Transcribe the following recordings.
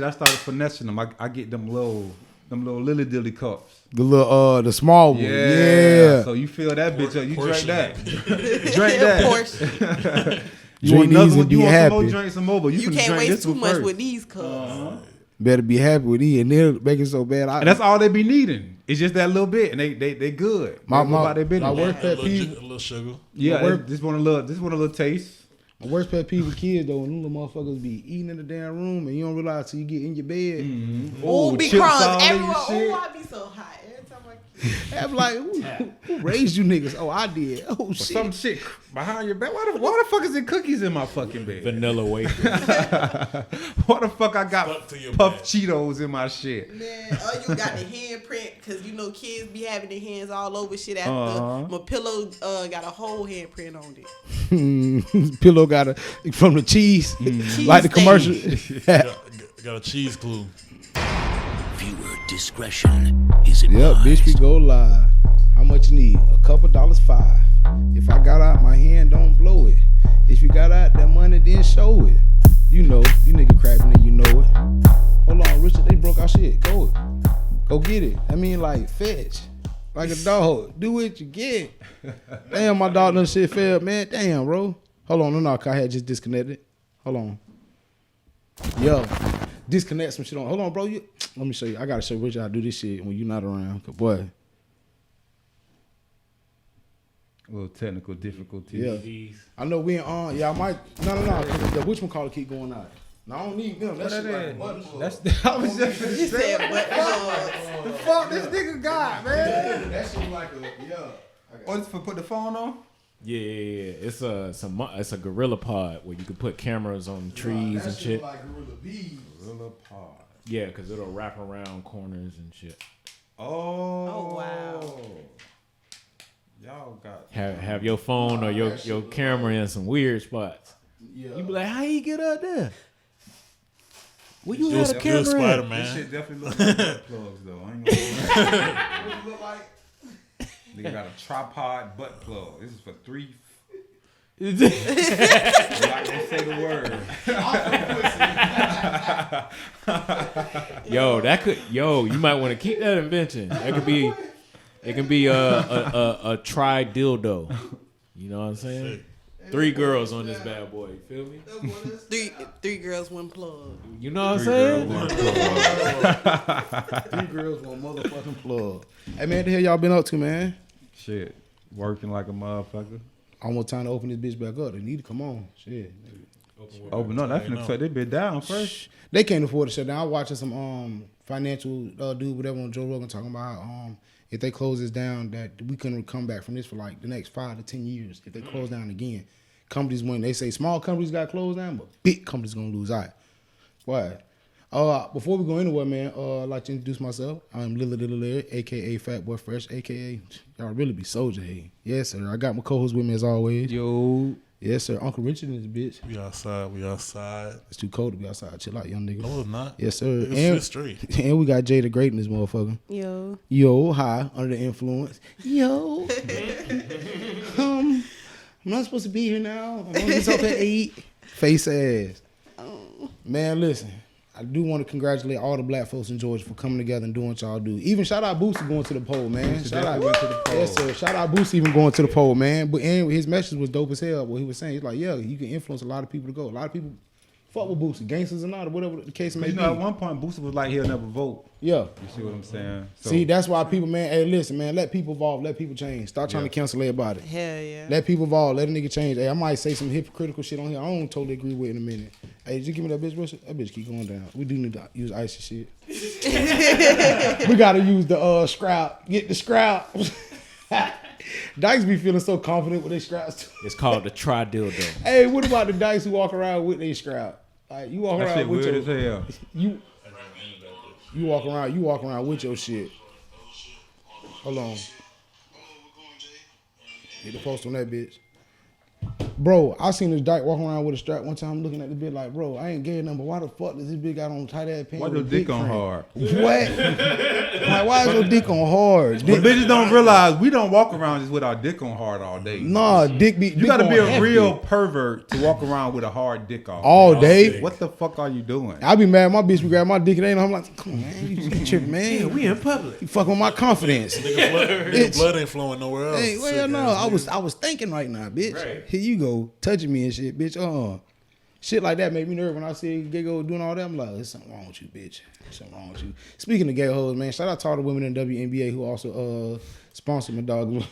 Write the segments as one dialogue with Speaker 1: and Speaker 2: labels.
Speaker 1: I started finessing them. I get them little Lilly Dilly cups.
Speaker 2: The little the small one. Yeah.
Speaker 1: So you fill that bitch up. You drink that. Drink that.
Speaker 3: Portion.
Speaker 1: You want another one? You want
Speaker 2: happy.
Speaker 1: some more? Drink some more. But
Speaker 3: You can't waste too much with these cups.
Speaker 2: Better be happy with these, and they'll make it so bad.
Speaker 1: And that's all they be needing. It's just that little bit, and they good.
Speaker 2: My
Speaker 4: worst pet peeve, a little sugar.
Speaker 1: Yeah, this one a little taste.
Speaker 2: My worst pet peeve with kids though, when them little motherfuckers be eating in the damn room and you don't realize till you get in your bed.
Speaker 1: Mm-hmm.
Speaker 3: Oh, be crumbs everywhere. Oh, I be so hot every time
Speaker 2: I'm like, who raised you niggas? Oh, I did. Oh shit.
Speaker 1: Some shit behind your bed. Why the fuck is there cookies in my fucking bed?
Speaker 4: Vanilla wafer.
Speaker 1: Why the fuck I got puffed Cheetos in my shit?
Speaker 3: Man, you got the handprint because you know kids be having their hands all over shit after my pillow got a whole handprint on it.
Speaker 2: Pillow got from the cheese, like the commercial.
Speaker 4: got a cheese glue.
Speaker 5: Viewer discretion is advised.
Speaker 2: Yep, bitch, we go live. How much you need? A couple dollars, $5. If I got out, my hand don't blow it. If you got out that money, then show it. You know, you nigga crabbing it, you know it. Hold on, Richard, they broke our shit. Go get it. I mean, like, fetch. Like a dog. Do what you get. Damn, my dog done shit failed, man. Damn, bro. Hold on, no, I had just disconnected. Hold on. Yo, disconnect some shit on. Hold on, bro. Let me show you. I gotta show Richard how to do this shit when you're not around. Cause boy.
Speaker 1: A little technical difficulty.
Speaker 2: Yeah. I know we ain't on. Yeah, I might. No. The whatchamacallit keep going out. No, I don't need them. That shit like butt plug.
Speaker 1: I was just
Speaker 3: He said, but
Speaker 1: the fuck this nigga got, man.
Speaker 2: That shit like
Speaker 1: Oh, it's for put the phone on?
Speaker 4: Yeah. It's a gorilla pod where you can put cameras on trees and shit.
Speaker 2: Like gorilla bees.
Speaker 1: Gorilla pod.
Speaker 4: Yeah, because it'll wrap around corners and shit.
Speaker 1: Oh
Speaker 3: wow.
Speaker 1: Y'all got
Speaker 4: Have your phone or your camera in some weird spots.
Speaker 2: Yeah.
Speaker 4: You be like, how you get out there? Where you
Speaker 1: You're
Speaker 4: had a camera
Speaker 1: Spider-Man.
Speaker 4: at?
Speaker 1: This shit definitely looks like butt plugs, though. I ain't gonna lie. What it look like? Nigga got a tripod butt plug. This is for 3. I'm not gonna say the word.
Speaker 4: You might want to keep that invention. It can be a tri dildo. You know what I'm saying? 3 girls on this bad boy. You feel me?
Speaker 3: Three girls, one plug.
Speaker 4: You know what I'm saying?
Speaker 2: 3 girls, one motherfucking plug. Hey man, the hell y'all been up to, man?
Speaker 1: Shit, working like a motherfucker.
Speaker 2: Almost time to open this bitch back up. They need to come on. Shit.
Speaker 1: Open up. That's finna shut this bitch down first.
Speaker 2: They can't afford to shut down. I'm watching some financial dude, whatever, on Joe Rogan talking about if they close this down, that we couldn't come back from this for like the next 5 to 10 years. If they close down again, companies when they say small companies got closed down, but big companies gonna lose out. Why? Before we go anywhere, man, I'd like to introduce myself. I'm Lilly, aka Fat Boy Fresh, aka y'all really be soldier. Hey, yes sir. I got my co-host with me as always.
Speaker 1: Yo.
Speaker 2: Yes sir. Uncle Richard in this bitch.
Speaker 4: We outside.
Speaker 2: It's too cold to be outside. Chill out, young nigga.
Speaker 4: No, it's not.
Speaker 2: Yes sir.
Speaker 4: It's straight.
Speaker 2: And we got Jay the Great in this motherfucker. Yo, hi, under the influence. Yo. I'm not supposed to be here now. I'm just up at 8. Face ass. Man, listen. I do want to congratulate all the black folks in Georgia for coming together and doing what y'all do. Even shout out Boosie going to the poll, man. Shout out to the poll. Yes, sir. Shout out Boosie even going to the poll, man. But and his message was dope as hell. What he was saying, he's like, yeah, you can influence a lot of people to go. A lot of people fuck with Boosie, gangsters or not, or whatever the case may be.
Speaker 1: At one point, Boosie was like, he'll never vote.
Speaker 2: Yeah.
Speaker 1: You see what I'm saying? So,
Speaker 2: see, that's why people, man, hey, listen, man, let people evolve, let people change. Stop trying to cancel everybody.
Speaker 3: Hell yeah.
Speaker 2: Let people evolve, let a nigga change. Hey, I might say some hypocritical shit on here. I don't totally agree with it in a minute. Hey, just give me that bitch, Richard. That bitch keep going down. We do need to use icy shit. We gotta use the scrap. Get the scrap. Dykes be feeling so confident with their scraps too.
Speaker 4: It's called the tri dildo.
Speaker 2: Hey, what about the Dykes who walk around with their scrap? Like, you walk
Speaker 1: that
Speaker 2: around
Speaker 1: shit
Speaker 2: with
Speaker 1: weird
Speaker 2: your
Speaker 1: as hell.
Speaker 2: You walk around with your shit. Hold on. Get the post on that bitch. Bro, I seen this dyke walking around with a strap one time looking at the bitch like, bro, I ain't gay enough, but why the fuck does this bitch got on tight ass pants?
Speaker 1: Why your dick on hard?
Speaker 2: What? Like, why is your dick on hard?
Speaker 1: But bitches don't realize we don't walk around just with our dick on hard all day.
Speaker 2: Nah, dick be.
Speaker 1: You gotta be a
Speaker 2: heavy.
Speaker 1: real pervert to walk around with a hard dick off.
Speaker 2: All day.
Speaker 1: What the fuck are you doing?
Speaker 2: I be mad. My bitch be grab my dick and ain't. I'm like, come on, man, you tripping, man.
Speaker 4: Yeah, we in public.
Speaker 2: You fucking with my confidence.
Speaker 6: Nigga blood ain't flowing nowhere else.
Speaker 2: Hey, well, no, I was thinking right now, bitch.
Speaker 4: Right.
Speaker 2: Here you go, touching me and shit, bitch. Shit like that made me nervous when I see gay girl doing all that. I'm like, there's something wrong with you, bitch. Something wrong with you. Speaking of gay hoes, man, shout out to all the women in WNBA who also sponsor my dog.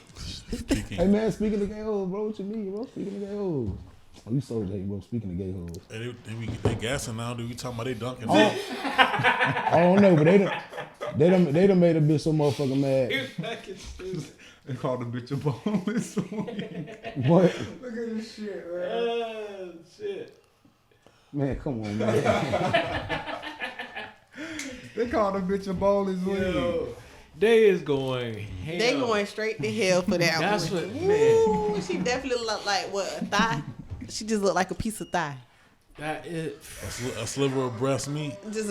Speaker 2: Hey man, speaking of gay hoes, bro, what you mean, bro? Speaking of gay hoes. Oh, you so gay, bro. Speaking of gay hoes.
Speaker 6: Hey, they gassing now, dude. You talking about they dunking?
Speaker 2: I don't know, but they done made a bitch so motherfucking mad.
Speaker 1: They called the bitch a boneless wing.
Speaker 2: What?
Speaker 1: Look at this shit, man.
Speaker 4: Shit.
Speaker 2: Man, come on, man.
Speaker 1: They called the bitch a boneless wing.
Speaker 4: Yo, they is going ham.
Speaker 3: They going straight to hell for that
Speaker 4: That's
Speaker 3: one.
Speaker 4: what, man.
Speaker 3: Ooh, she definitely look like what, a thigh? She just look like a piece of thigh.
Speaker 4: That is.
Speaker 6: A sliver of breast meat.
Speaker 3: Just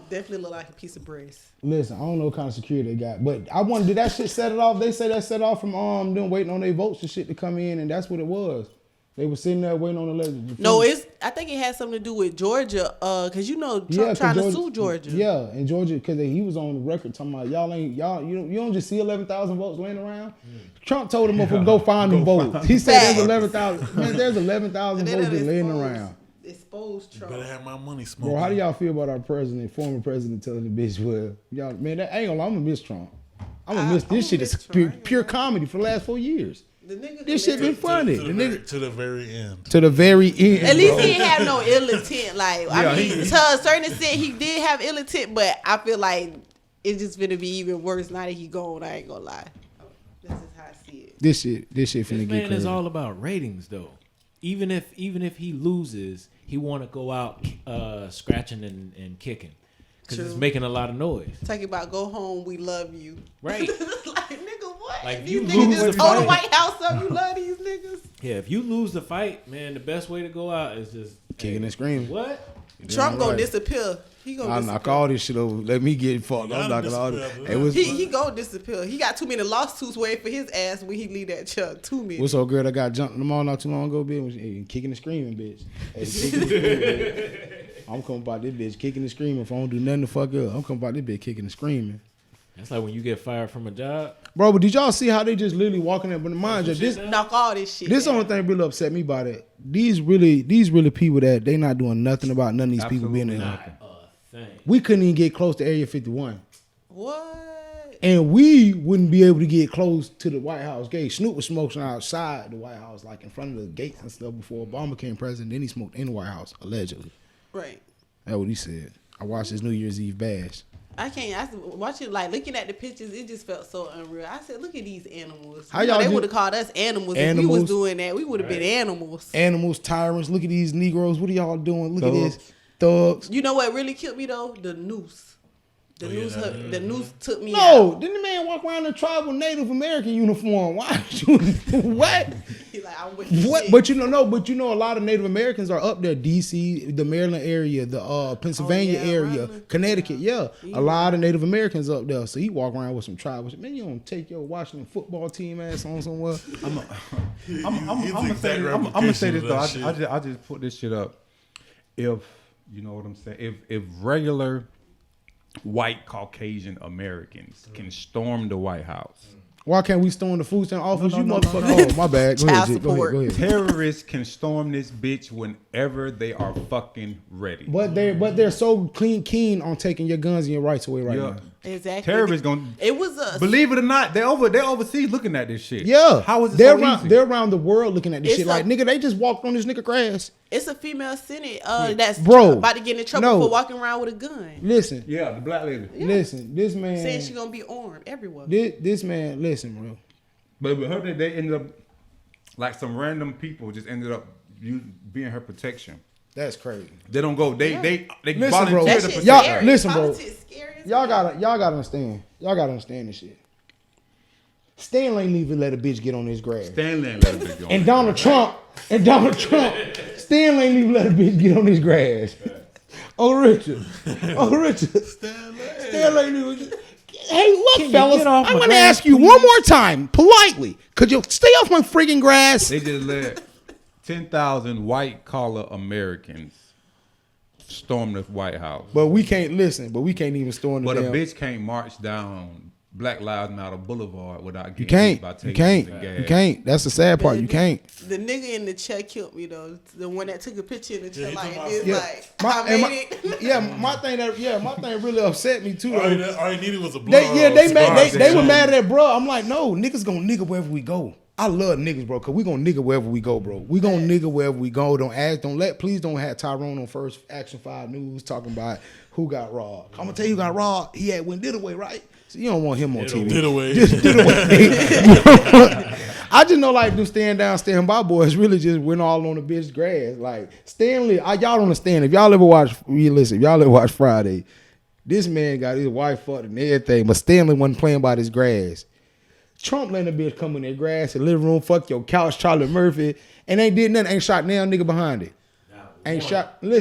Speaker 3: definitely look like a piece of breast.
Speaker 2: Listen, I don't know what kind of security they got, but I wonder, did that shit set it off? They say that set off from them waiting on their votes and shit to come in, and that's what it was. They were sitting there waiting on the legislature.
Speaker 3: No, I think it had something to do with Georgia, cause you know Trump trying to sue Georgia.
Speaker 2: Yeah, and Georgia, cause he was on the record talking about you don't just see 11,000 votes laying around. Trump told him to go find them votes. He said there's 11,000. Man, there's 11,000 votes just laying around.
Speaker 3: Exposed Trump.
Speaker 6: Better have my money smoking.
Speaker 2: Bro, how do y'all feel about our former president telling the bitch, well, y'all, man, that ain't gonna lie, I'm gonna miss Trump. I'm gonna miss this shit. It's pure comedy for the last 4 years. This shit been funny.
Speaker 6: To the very end.
Speaker 2: To the very end.
Speaker 3: At least he ain't have no ill intent. Like, I mean, to a certain extent, he did have ill intent, but I feel like it's just gonna be even worse now that he gone. I ain't gonna lie. This is how I see it.
Speaker 2: This shit finna
Speaker 4: This
Speaker 2: get
Speaker 4: man
Speaker 2: crazy.
Speaker 4: is all about ratings, though. Even if he loses, he want to go out scratching and kicking because it's making a lot of noise.
Speaker 3: Talking about go home, we love you.
Speaker 4: Right.
Speaker 3: Like, nigga, what?
Speaker 4: Like,
Speaker 3: These
Speaker 4: you
Speaker 3: niggas
Speaker 4: lose
Speaker 3: just
Speaker 4: the
Speaker 3: told the
Speaker 4: fight.
Speaker 3: White House up. You love these niggas.
Speaker 4: Yeah, if you lose the fight, man, the best way to go out is just
Speaker 2: Kicking and screaming.
Speaker 4: What?
Speaker 3: Trump gonna
Speaker 2: right.
Speaker 3: disappear. He gonna
Speaker 2: I
Speaker 3: disappear.
Speaker 2: knock all this shit over. Let me get fucked. I'm knocking all this. Hey,
Speaker 3: He gonna disappear. He got too many lawsuits waiting for his ass when he leave that chair. Too many.
Speaker 2: what's old girl that got jumped in the mall not too long ago, bitch? Hey, kicking and screaming, bitch. Hey, kicking and screaming, bitch. I'm coming about this bitch kicking and screaming. If I don't do nothing to fuck up, I'm coming about this bitch kicking and screaming.
Speaker 4: That's like when you get fired from a job.
Speaker 2: Bro, but did y'all see how they just literally walking in? But mind you, this
Speaker 3: Knock all this shit.
Speaker 2: this
Speaker 3: down.
Speaker 2: only thing really upset me about it. These really people that they not doing nothing about none of these people being in.
Speaker 4: Not a thing.
Speaker 2: We couldn't even get close to Area 51.
Speaker 3: What?
Speaker 2: And we wouldn't be able to get close to the White House gate. Snoop was smoking outside the White House, like in front of the gates and stuff before Obama became president. Then he smoked in the White House, allegedly.
Speaker 3: Right.
Speaker 2: That's what he said. I watched his New Year's Eve bash.
Speaker 3: I can't. I watch it, like looking at the pictures. It just felt so unreal. I said, "Look at these animals.
Speaker 2: How
Speaker 3: You know,
Speaker 2: y'all
Speaker 3: they
Speaker 2: do-
Speaker 3: would have called us animals if we
Speaker 2: Animals?
Speaker 3: was doing that. We would have been animals."
Speaker 2: Animals, tyrants, look at these Negroes. What are y'all doing? Look at this. Thugs.
Speaker 3: You know what really killed me though? The noose. The noose took me
Speaker 2: No,
Speaker 3: out.
Speaker 2: didn't the man walk around in a tribal Native American uniform? Why? What?
Speaker 3: He like, I'm with the
Speaker 2: What?
Speaker 3: shit.
Speaker 2: But you know, a lot of Native Americans are up there. D.C., the Maryland area, the Pennsylvania
Speaker 3: Oh, yeah,
Speaker 2: area,
Speaker 3: around the-
Speaker 2: Connecticut. Yeah.
Speaker 3: Yeah.
Speaker 2: A lot of Native Americans up there. So he walk around with some tribal shit. Man, you don't take your Washington football team ass on somewhere.
Speaker 1: I'm
Speaker 6: He's
Speaker 1: gonna say
Speaker 6: exact
Speaker 1: this though.
Speaker 6: replication of that
Speaker 1: I just put this shit up. If you know what I'm saying, if regular white Caucasian Americans can storm the White House,
Speaker 2: Why can't we storm the food stamp office?
Speaker 1: No,
Speaker 2: you
Speaker 1: no,
Speaker 2: motherfucker. Oh, my bad. Go ahead,
Speaker 3: Child
Speaker 2: Jit. Go
Speaker 3: support.
Speaker 2: ahead.
Speaker 1: terrorists can storm this bitch whenever they are fucking ready.
Speaker 2: But they're so keen on taking your guns and your rights away right
Speaker 1: Yeah.
Speaker 2: now.
Speaker 3: Exactly.
Speaker 1: Terrorists gonna
Speaker 3: It was a.
Speaker 1: believe it or not, they overseas looking at this shit.
Speaker 2: Yeah.
Speaker 1: How is it
Speaker 2: they're
Speaker 1: so
Speaker 2: around,
Speaker 1: easy?
Speaker 2: They're around the world looking at this
Speaker 3: It's
Speaker 2: shit. Like, nigga, they just walked on this nigga grass.
Speaker 3: It's a female Senate that's
Speaker 2: Bro,
Speaker 3: about to get in trouble
Speaker 2: no.
Speaker 3: for walking around with a gun,
Speaker 2: Listen.
Speaker 1: Yeah, the black lady.
Speaker 2: Listen. This man.
Speaker 3: saying she gonna be armed everywhere.
Speaker 2: This man, listen, bro.
Speaker 1: But her, they ended up like some random people just ended up being her protection.
Speaker 2: That's crazy.
Speaker 1: They don't go. They
Speaker 2: Listen,
Speaker 1: volunteer
Speaker 2: bro.
Speaker 3: That
Speaker 1: to
Speaker 3: shit
Speaker 1: protect
Speaker 2: Y'all-
Speaker 1: her.
Speaker 3: scary.
Speaker 2: listen, bro.
Speaker 3: Politics scary as
Speaker 2: Y'all
Speaker 3: hell.
Speaker 2: gotta understand. Y'all gotta understand this shit. Stanley ain't even let a bitch get on his grass.
Speaker 1: Stanley ain't let a bitch go.
Speaker 2: And Donald Trump, Stanley ain't even let a bitch get on his grass. Oh, Richard. Stanley ain't even. Hey, look, fellas, I'm going to ask you one more time, politely. Could you stay off my friggin' grass?
Speaker 1: They just let 10,000 white-collar Americans storm the White House.
Speaker 2: But we can't listen. But we can't even storm the
Speaker 1: But
Speaker 2: damn.
Speaker 1: a bitch can't march down Black Lives Matter Boulevard without
Speaker 2: You
Speaker 1: getting hit
Speaker 2: can't.
Speaker 1: by
Speaker 2: You
Speaker 1: tasers
Speaker 2: can't.
Speaker 1: and gas.
Speaker 2: You can't. That's the sad part. You can't.
Speaker 3: The nigga in the chair killed me though. The one that took a picture in the chair,
Speaker 6: he
Speaker 3: like,
Speaker 6: talking
Speaker 3: it's
Speaker 6: about-
Speaker 3: like, I made it.
Speaker 2: My thing really upset me too.
Speaker 6: All
Speaker 2: though.
Speaker 6: he needed was a blood.
Speaker 2: They were mad at that, bro. I'm like, no, niggas gonna nigga wherever we go. I love niggas, bro, cause we gonna nigga wherever we go, bro. We gonna nigga wherever we go. Please don't have Tyrone on First Action 5 News talking about who got robbed. I'm gonna tell you who got robbed. He had went did away, right? So you don't want him on TV.
Speaker 6: Did away.
Speaker 2: Just did away. I just know like them stand by boys really just went all on the bitch grass. Like Stanley, y'all don't understand. If y'all ever watch Friday, this man got his wife fucked and everything, but Stanley wasn't playing by his grass. Trump letting the bitch come in their grass, the living room, fuck your couch, Charlie Murphy, and ain't did nothing, ain't shot damn nigga behind it. Ain't shot not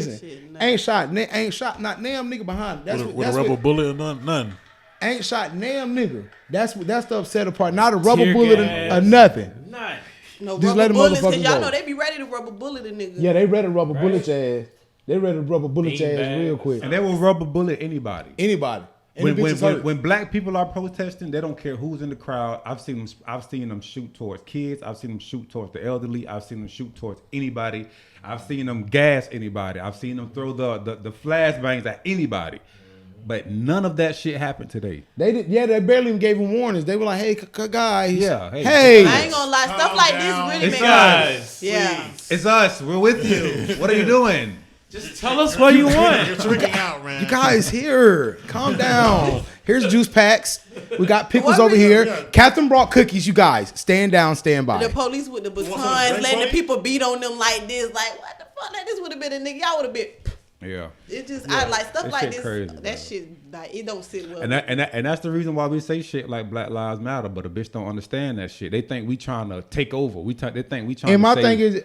Speaker 2: damn nigga behind it.
Speaker 6: With a rubber bullet or none.
Speaker 2: Ain't shot damn nigga. That's the upset part. Not a rubber
Speaker 4: Tear
Speaker 2: bullet
Speaker 4: gas.
Speaker 2: or nothing.
Speaker 4: Nice.
Speaker 3: No
Speaker 2: Just
Speaker 3: rubber
Speaker 2: let the
Speaker 3: bullets, cause
Speaker 2: motherfucker
Speaker 3: y'all
Speaker 2: go.
Speaker 3: know they be ready to rubber bullet a nigga.
Speaker 2: Yeah, they ready to rubber bullet your ass. They ready to rubber bullet your ass
Speaker 4: Beanbag.
Speaker 2: real quick.
Speaker 1: And they will rubber bullet anybody.
Speaker 2: Anybody. Any bitches hurt.
Speaker 1: When black people are protesting, they don't care who's in the crowd. I've seen them shoot towards kids. I've seen them shoot towards the elderly. I've seen them shoot towards anybody. I've seen them gas anybody. I've seen them throw the flashbangs at anybody. But none of that shit happened today.
Speaker 2: They barely even gave him warnings. They were like, "Hey, guys,
Speaker 1: Yeah, hey.
Speaker 2: hey."
Speaker 3: I ain't gonna lie, stuff like this really
Speaker 1: It's
Speaker 3: make
Speaker 1: us.
Speaker 3: Yeah.
Speaker 1: It's us. We're with you. What are you doing?
Speaker 4: Just tell us what you want.
Speaker 6: You're freaking out, man.
Speaker 2: You guys here, calm down. Here's juice packs. We got pickles
Speaker 3: What
Speaker 2: over
Speaker 3: reason-
Speaker 2: here.
Speaker 6: Yeah.
Speaker 2: Catherine brought cookies. You guys, stand down, stand by.
Speaker 3: The police with the
Speaker 6: want some
Speaker 3: batons,
Speaker 6: drink,
Speaker 3: letting the
Speaker 6: buddy?
Speaker 3: people beat on them like this. Like, what the fuck? Like, this would have been a nigga. Y'all would have been.
Speaker 1: Yeah.
Speaker 3: It just, I like stuff
Speaker 1: That
Speaker 3: like
Speaker 1: shit
Speaker 3: this.
Speaker 1: crazy,
Speaker 3: That
Speaker 1: bro.
Speaker 3: shit, like, it don't sit well.
Speaker 1: And that's the reason why we say shit like Black Lives Matter, but a bitch don't understand that shit. They think we trying to take over. They think we trying
Speaker 2: And
Speaker 1: to
Speaker 2: my
Speaker 1: say,
Speaker 2: thing is,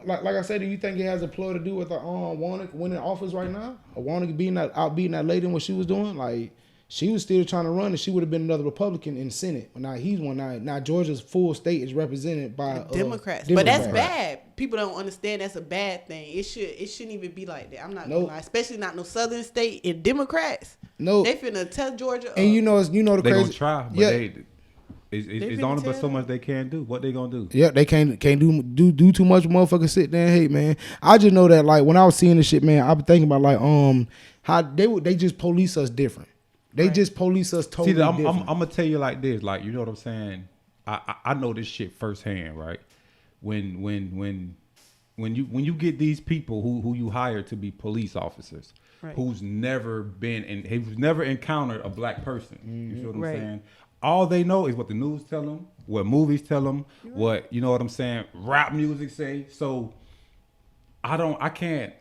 Speaker 2: like I said, do you think it has a ploy to do with Warnock winning office right now? Or Warnock beating that lady in what she was doing? Like, she was still trying to run, and she would have been another Republican in Senate. But now he's one. Now Georgia's full state is represented by
Speaker 3: Democrats. But that's bad. People don't understand that's a bad thing. It shouldn't even be like that. I'm not gonna lie. Especially not no southern state and Democrats.
Speaker 2: No.
Speaker 3: They finna tell Georgia.
Speaker 2: And you know the
Speaker 1: they
Speaker 2: crazy.
Speaker 1: gonna try, but it's
Speaker 3: finna
Speaker 1: only but
Speaker 3: tell
Speaker 1: so
Speaker 3: them.
Speaker 1: much they can do. What they gonna do?
Speaker 2: Yeah, they can't do too much. Motherfuckers sit there and hate, man. I just know that like when I was seeing this shit, man, I was thinking about like how they just police us different. They just police us totally
Speaker 1: See, I'm
Speaker 2: different.
Speaker 1: gonna tell you like this, like you know what I'm saying. I know this shit firsthand, right? When you get these people who you hire to be police officers,
Speaker 3: Right.
Speaker 1: who's never encountered a black person. You feel what I'm
Speaker 3: Right.
Speaker 1: saying? All they know is what the news tell them, what movies tell them, what you know what I'm saying, rap music say. So I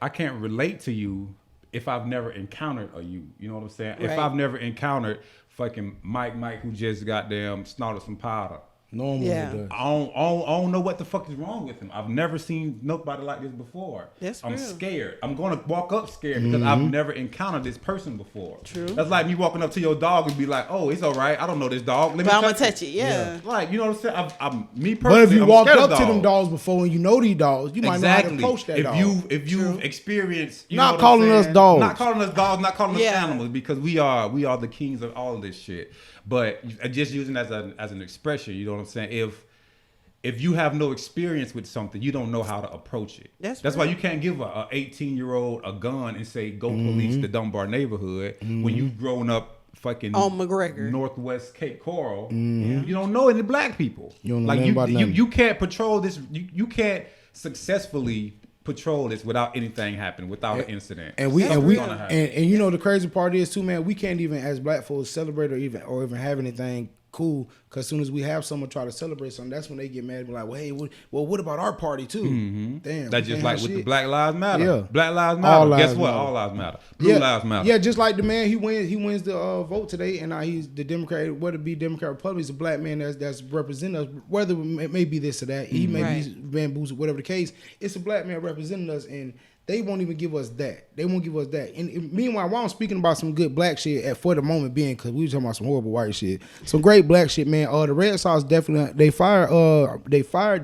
Speaker 1: can't relate to you if I've never encountered a you. You know what I'm saying? If
Speaker 3: Right.
Speaker 1: I've never encountered fucking Mike who just goddamn snorted some powder.
Speaker 2: Normally,
Speaker 3: Yeah.
Speaker 2: it does.
Speaker 1: I don't know what the fuck is wrong with him. I've never seen nobody like this before.
Speaker 3: That's
Speaker 1: I'm
Speaker 3: real.
Speaker 1: scared. I'm gonna walk up scared because I've never encountered this person before.
Speaker 3: True.
Speaker 1: That's like me walking up to your dog and be like, "Oh, it's all right. I don't know this dog. Let me
Speaker 3: But I'm gonna touch it. Yeah.
Speaker 1: Like you know what I'm saying? I'm me
Speaker 2: But
Speaker 1: personally.
Speaker 2: if you
Speaker 1: I'm
Speaker 2: walked
Speaker 1: scared
Speaker 2: up
Speaker 1: of
Speaker 2: to them dogs before and you know these dogs, you might know how to approach that dog.
Speaker 1: If you experience, you
Speaker 2: Not
Speaker 1: know what
Speaker 2: calling
Speaker 1: I'm
Speaker 2: us
Speaker 1: saying?
Speaker 2: dogs.
Speaker 1: not calling us dogs, not calling
Speaker 3: Yeah.
Speaker 1: us animals, because we are the kings of all of this shit. But just using it as an expression, you know what I'm saying? If you have no experience with something, you don't know how to approach it. That's why you can't give a 18-year-old a gun and say go police the Dunbar neighborhood when you've grown up fucking
Speaker 3: On McGregor.
Speaker 1: Northwest Cape Coral. You don't know any black people.
Speaker 2: You don't know
Speaker 1: like
Speaker 2: nothing about nothing.
Speaker 1: you can't patrol this. You can't successfully patrol this without anything happening, without an incident.
Speaker 2: And we
Speaker 1: Something's
Speaker 2: and we
Speaker 1: gonna happen.
Speaker 2: and you know the crazy part is too, man. We can't even as black folks celebrate or even have anything cool. Because as soon as we have someone try to celebrate something, that's when they get mad and be like, well, hey, what about our party too?
Speaker 1: Mm-hmm.
Speaker 2: Damn.
Speaker 1: That's just like with the Black Lives Matter.
Speaker 2: Yeah.
Speaker 1: Black Lives Matter.
Speaker 2: All
Speaker 1: Guess
Speaker 2: lives
Speaker 1: what?
Speaker 2: matter.
Speaker 1: All lives matter. Blue lives matter.
Speaker 2: Yeah, just like the man, he wins the vote today, and now he's the Democrat, whether it be Democrat or Republican, he's a black man that's representing us, whether it may be this or that, he may be bamboozled, whatever the case, it's a black man representing us, and they won't even give us that. They won't give us that. And meanwhile, while I'm speaking about some good black shit, for the moment being, because we were talking about some horrible white shit, some great black shit, man. The Red Sox definitely they fired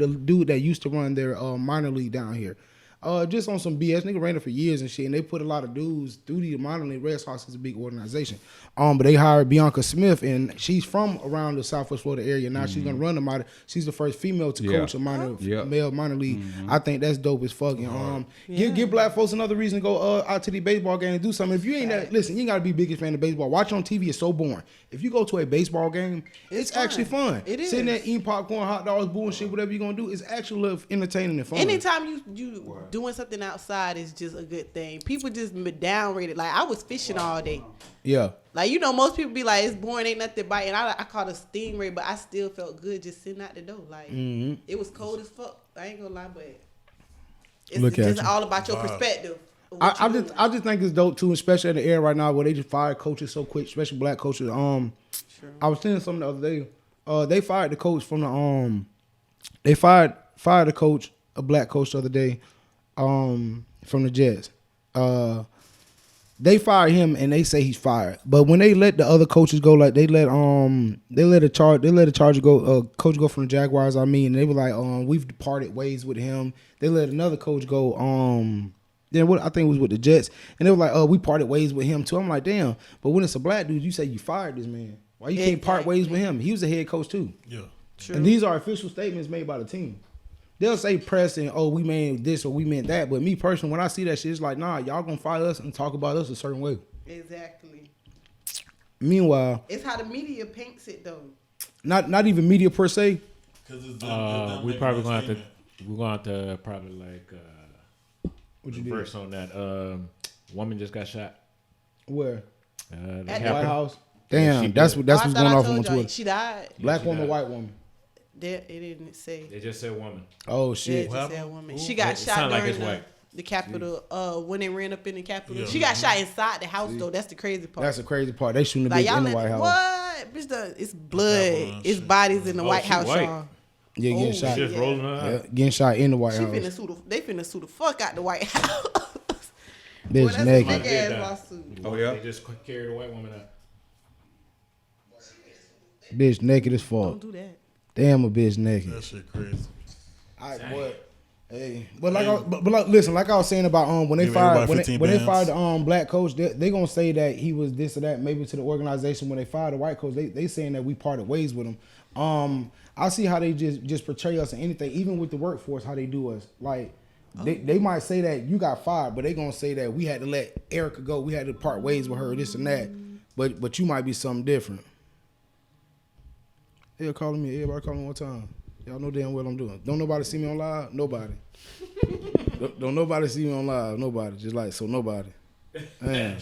Speaker 2: the dude that used to run their minor league down here. Just on some BS. Nigga ran it for years and shit, and they put a lot of dudes through the minor league. Red Sox is a big organization. But they hired Bianca Smith, and she's from around the Southwest Florida area. Now she's gonna run the minor. She's the first female to coach a male minor league. I think that's dope as fuck. And give black folks another reason to go out to the baseball game and do something. If you ain't that, listen, you ain't gotta be biggest fan of baseball. Watch on TV is so boring. If you go to a baseball game, it's actually fun.
Speaker 3: It is.
Speaker 2: Sitting there eating popcorn, hot dogs, bullshit, whatever you're gonna do, it's actually entertaining and fun.
Speaker 3: Anytime you doing something outside is just a good thing. People just downrated. Like I was fishing all day.
Speaker 2: Yeah.
Speaker 3: Like most people be like, it's boring, ain't nothing biting. I caught a stingray, but I still felt good just sitting out the door. Like it was cold as fuck. I ain't gonna lie, but it's just all about your perspective.
Speaker 2: I just think it's dope too, especially in the era right now where they just fire coaches so quick, especially black coaches. I was seeing something the other day. They fired the coach from the they fired the coach, a black coach the other day, from the Jets. They fired him and they say he's fired. But when they let the other coaches go, like they let a charger go, coach go from the Jaguars. I mean, they were like, we've departed ways with him. They let another coach go. Then what I think it was with the Jets, and they were like, we parted ways with him too. I'm like, damn. But when it's a black dude, you say you fired this man. Why you can't part ways with him? He was a head coach too. Yeah, true. And these are official statements made by the team. They'll say press and we meant this or we meant that, but me personally, when I see that shit, it's like, nah, y'all gonna fire us and talk about us a certain way.
Speaker 3: Exactly.
Speaker 2: Meanwhile,
Speaker 3: it's how the media paints it though.
Speaker 2: Not even media per se.
Speaker 4: We probably gonna have to probably like
Speaker 2: what you
Speaker 4: reverse on that. Woman just got shot.
Speaker 2: Where?
Speaker 3: At
Speaker 2: the White House. Damn, that's what's going off on Twitter.
Speaker 3: She died.
Speaker 2: Black woman, white woman.
Speaker 3: It didn't say.
Speaker 4: They just said woman.
Speaker 2: Oh shit!
Speaker 3: It just said woman. She got shot during the Capitol. When they ran up in the Capitol, she got shot inside the house though. That's the crazy part.
Speaker 2: That's the crazy part. They shouldn't have been in the White House.
Speaker 3: What? Bitch, it's blood. It's bodies in the White House, y'all.
Speaker 2: Yeah, getting shot.
Speaker 4: Just rolling her out.
Speaker 2: Getting shot in the White House.
Speaker 3: They finna sue the fuck out the White House.
Speaker 2: Bitch,
Speaker 3: boy,
Speaker 2: naked.
Speaker 3: Big ass lawsuit.
Speaker 1: Oh yeah.
Speaker 4: They just carried a white woman out.
Speaker 2: Bitch naked as fuck.
Speaker 3: Don't do that.
Speaker 2: Damn, a bitch naked.
Speaker 6: That shit crazy.
Speaker 2: Listen, like I was saying about when they fired the black coach, they gonna say that he was this or that. Maybe to the organization when they fired the white coach, they saying that we parted ways with him. I see how they just portray us in anything, even with the workforce, how they do us. Like they might say that you got fired, but they gonna say that we had to let Erica go, we had to part ways with her, this and that. But you might be something different. They're calling me. Everybody calling me one time. Y'all know damn well I'm doing. Don't nobody see me on live? Nobody. don't nobody see me on live? Nobody. Just like, so nobody. Man.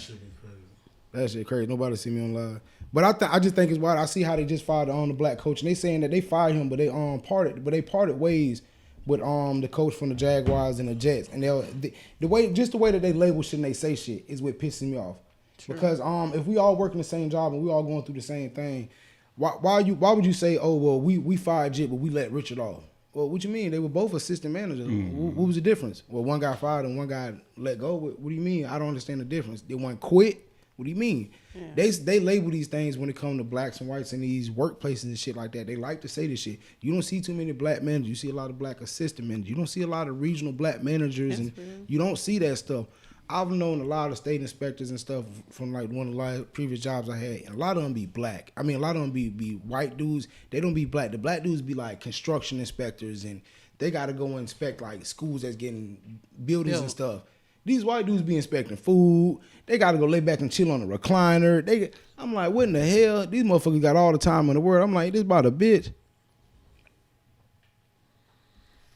Speaker 2: That shit crazy. Nobody see me on live. But I just think it's wild. I see how they just fired the black coach. And they saying that they fired him, but they parted ways with the coach from the Jaguars and the Jets. And the way that they label shit and they say shit is what pisses me off. True. Because if we all working the same job and we all going through the same thing, why would you say, oh, well, we fired Jit, but we let Richard off? Well, what you mean? They were both assistant managers. Mm-hmm. What was the difference? Well, one got fired and one got let go. What do you mean? I don't understand the difference. They one quit. What do you mean? Yeah. They label these things when it comes to blacks and whites in these workplaces and shit like that. They like to say this shit. You don't see too many black managers. You see a lot of black assistant managers. You don't see a lot of regional black managers. That's and you don't see that stuff. I've known a lot of state inspectors and stuff from like one of the previous jobs I had, and a lot of them be black. I mean, a lot of them be white dudes. They don't be black. The black dudes be like construction inspectors, and they got to go inspect like schools that's getting buildings and stuff. These white dudes be inspecting food. They got to go lay back and chill on a recliner. I'm like, what in the hell? These motherfuckers got all the time in the world. I'm like, this about a bitch.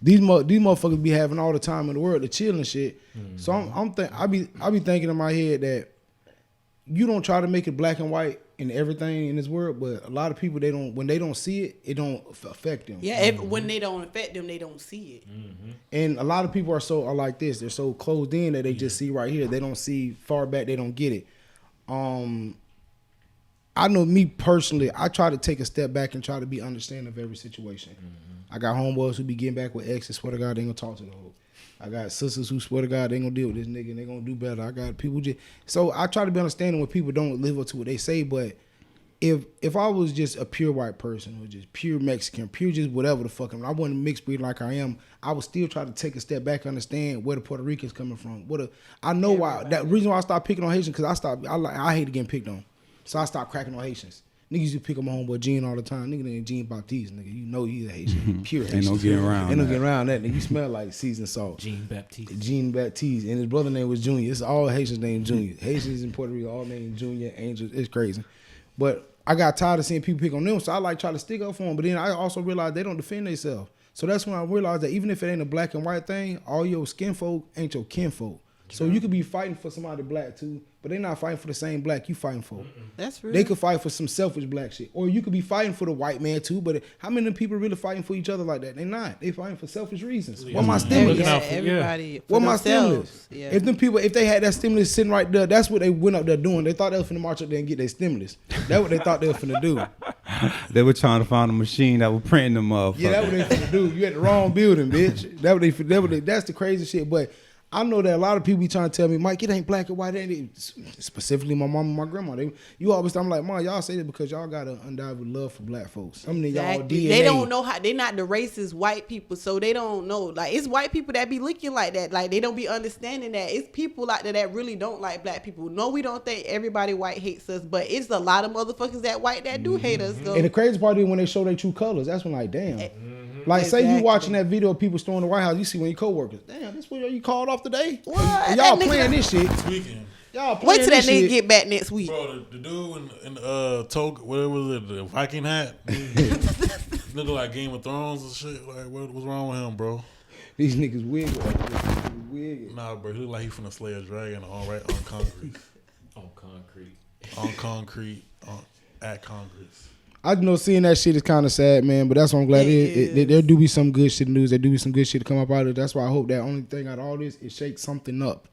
Speaker 2: These motherfuckers be having all the time in the world to chill and shit. Mm-hmm. So I be thinking in my head that you don't try to make it black and white in everything in this world, but a lot of people when they don't see it, it don't affect them.
Speaker 3: Yeah, when they don't affect them, they don't see it.
Speaker 2: And a lot of people are like this. They're so closed in that they just see right here. They don't see far back. They don't get it. I know me personally, I try to take a step back and try to be understanding of every situation. I got homeboys who be getting back with exes, swear to God, they ain't gonna talk to the hoe. I got sisters who swear to God they ain't gonna deal with this nigga and they gonna do better. I got people so I try to be understanding when people don't live up to what they say, but if I was just a pure white person or just pure Mexican, pure just whatever the fuck, I wasn't mixed breed like I am, I would still try to take a step back and understand where the Puerto Ricans coming from. I know why. That reason why I stopped picking on Haitians, because I hate getting picked on. So I stopped cracking on Haitians. Niggas used to pick on my homeboy Gene all the time. Nigga named Gene Baptiste. Nigga, you know he's a Haitian. Pure Haitian.
Speaker 1: Ain't no getting around
Speaker 2: Ain't no getting around that. Nigga, you smell like seasoned salt.
Speaker 4: Gene Baptiste.
Speaker 2: Gene Baptiste. And his brother name was Junior. It's all Haitians named Junior. Haitians in Puerto Rico all named Junior, Angels. It's crazy. But I got tired of seeing people pick on them, so I like try to stick up for them. But then I also realized they don't defend themselves. So that's when I realized that even if it ain't a black and white thing, all your skin folk ain't your kinfolk. So you could be fighting for somebody black too, but they not fighting for the same black you fighting for.
Speaker 3: That's real.
Speaker 2: They could fight for some selfish black shit. Or you could be fighting for the white man too, but how many people really fighting for each other like that? They not. They fighting for selfish reasons. What my stimulus?
Speaker 3: Everybody.
Speaker 2: What my stimulus?
Speaker 3: Yeah.
Speaker 2: If them people, if they had that stimulus sitting right there, that's what they went up there doing. They thought they was finna march up there and get their stimulus. That's what they thought they were finna do.
Speaker 1: They were trying to find a machine that was printing them motherfuckers.
Speaker 2: Yeah, that's what they finna do. You at the wrong building, bitch. That's the crazy shit. But I know that a lot of people be trying to tell me, Mike, it ain't black and white, ain't it? Specifically my mom and my grandma. You always, I'm like, Mom, y'all say that because y'all got an undivided love for black folks. Some of y'all DNA.
Speaker 3: They don't know how, they not the racist white people, so they don't know. Like, it's white people that be looking like that. Like, they don't be understanding that. It's people like that really don't like black people. No, we don't think everybody white hates us, but it's a lot of motherfuckers that white that do hate us. So.
Speaker 2: And the crazy part is when they show their true colors, that's when like, damn. Like, say you watching that video of people storming the White House, you see when your coworkers, damn, this what you called off today?
Speaker 3: What?
Speaker 2: And y'all playing this shit.
Speaker 6: Tweaking.
Speaker 2: Y'all playing
Speaker 3: Wait till that
Speaker 2: this
Speaker 3: nigga
Speaker 2: shit.
Speaker 3: get back next week.
Speaker 6: Bro, the dude in the toga, what was it, the Viking hat? Nigga like Game of Thrones and shit. Like, what's wrong with him, bro?
Speaker 2: These niggas wig.
Speaker 6: Nah, bro, he look like he finna slay a dragon on concrete. At Congress.
Speaker 2: I know seeing that shit is kind of sad, man, but that's why I'm glad there do be some good shit in the news. There do be some good shit to come up out of it. That's why I hope that only thing out of all this is shake something up.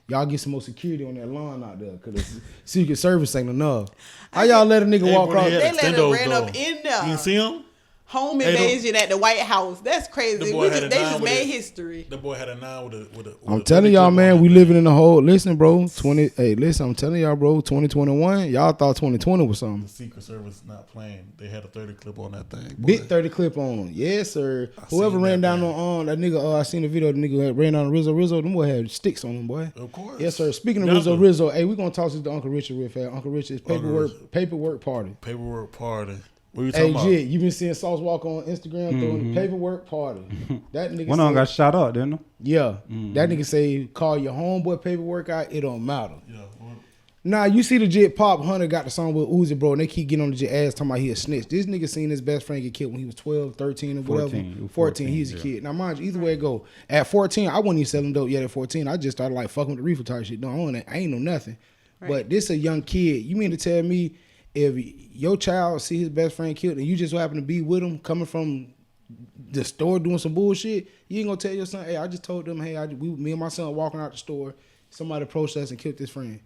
Speaker 2: Y'all get some more security on that lawn out there, because the Secret Service ain't enough. How y'all let a nigga walk across?
Speaker 3: They let him ran up in there.
Speaker 6: You didn't see him?
Speaker 3: Home invasion at the White House. That's crazy. They just made history.
Speaker 6: The boy had a 9 with a
Speaker 2: I'm telling y'all, man, we living in the whole. Listen, bro. I'm telling y'all, bro. 2021. Y'all thought 2020 was something.
Speaker 6: The Secret Service not playing. They had a 30 clip on that thing. Boy.
Speaker 2: Big 30 clip on. Yes, sir. Whoever ran down on that nigga. I seen the video. The nigga that ran down on Rizzo. Them boy had sticks on him, boy.
Speaker 6: Of course.
Speaker 2: Yes, sir. Speaking of Rizzo. Hey, we gonna toss this to Uncle Richard real fast. Uncle Richard's paperwork party.
Speaker 6: Paperwork party. What you talking about?
Speaker 2: Jit, you been seeing Sauce Walk on Instagram throwing the paperwork party. That nigga
Speaker 1: One of them got shot up, didn't it?
Speaker 2: Yeah. That nigga say, call your homeboy paperwork out, it don't matter.
Speaker 6: Yeah.
Speaker 2: Nah, you see the Jit Pop Hunter got the song with Uzi, bro, and they keep getting on the Jit ass talking about he a snitch. This nigga seen his best friend get killed when he was 12, 13, or whatever. 14, he was a kid. Now, mind you, either way it go. At 14, I wasn't even selling dope yet at 14. I just started like fucking with the reefer type shit. No, I ain't know nothing. Right. But this a young kid. You mean to tell me if your child see his best friend killed and you just happen to be with him coming from the store doing some bullshit, you ain't gonna tell your son, hey, I just told them, hey, me and my son walking out the store, somebody approached us and killed this friend.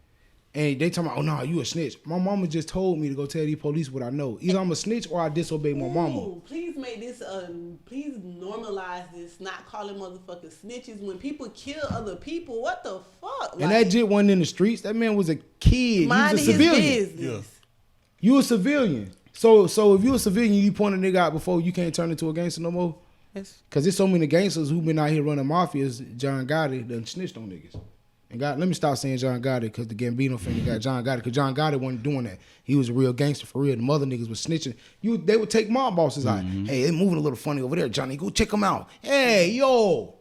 Speaker 2: And they talking about, oh, no, you a snitch. My mama just told me to go tell these police what I know. Either I'm a snitch or I disobey my mama.
Speaker 3: Please make this, please normalize this, not calling motherfuckers snitches. When people kill other people, what the fuck?
Speaker 2: And that Jit wasn't in the streets. That man was a kid. He was a civilian.
Speaker 3: Business.
Speaker 6: Yeah.
Speaker 2: You a civilian. So if you a civilian, you point a nigga out before you can't turn into a gangster no more?
Speaker 3: Yes.
Speaker 2: Because there's so many gangsters who been out here running mafias. John Gotti done snitched on niggas. And let me stop saying John Gotti because the Gambino family got John Gotti. Because John Gotti wasn't doing that. He was a real gangster for real. The mother niggas was snitching. They would take mob bosses out. Hey, they moving a little funny over there, Johnny. Go check them out. Hey, yo.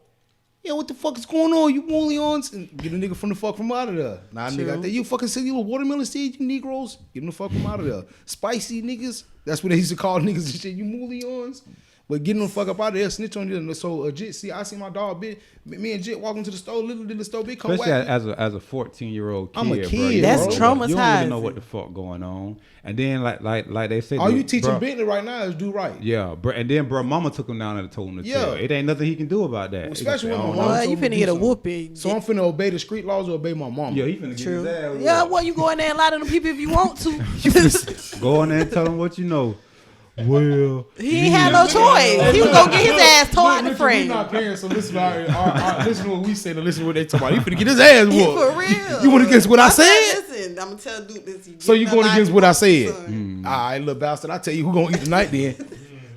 Speaker 2: Yeah, what the fuck is going on? You Mullions? And get a nigga from out of there. Nah, nigga out there. You fucking see you watermelon seeds, you Negroes? Get them the fuck from out of there. Spicy niggas. That's what they used to call niggas and shit. You Mullions? But getting them fuck up out of there, snitch on you. So Jit, see, I see my dog, bitch. Me and Jit walking to the store, little did the store, bitch, come
Speaker 1: especially
Speaker 2: whack.
Speaker 1: as a 14-year-old kid,
Speaker 2: I'm a kid,
Speaker 1: bro.
Speaker 3: That's
Speaker 2: bro.
Speaker 3: traumatizing.
Speaker 1: You don't really know what the fuck going on. And then like they said,
Speaker 2: all you teaching Bentley right now is do right.
Speaker 1: Yeah, bro. And then bro, mama took him down and told him to tell. It ain't nothing he can do about that.
Speaker 2: Especially when my mom
Speaker 3: Well, you
Speaker 2: told me
Speaker 3: finna
Speaker 2: to
Speaker 3: get
Speaker 2: do
Speaker 3: a
Speaker 2: something.
Speaker 3: whooping.
Speaker 2: So I'm finna obey the street laws or obey my mama.
Speaker 1: Yeah, he finna get his ass.
Speaker 3: Yeah, well, you go in there and lie to them people if you want to.
Speaker 1: Go in there and tell him what you know. Well,
Speaker 3: He ain't had no choice. He was gonna get his ass tore out the frame.
Speaker 2: We not parents, so listen to what we say to listen to what they talk about. He finna get his ass
Speaker 3: He
Speaker 2: whooped.
Speaker 3: for real.
Speaker 2: You went against what I said?
Speaker 3: Listen, I'm gonna tell dude this.
Speaker 2: So you going against what I said? All
Speaker 3: Son.
Speaker 2: right, little bastard. I tell you who gonna eat tonight then.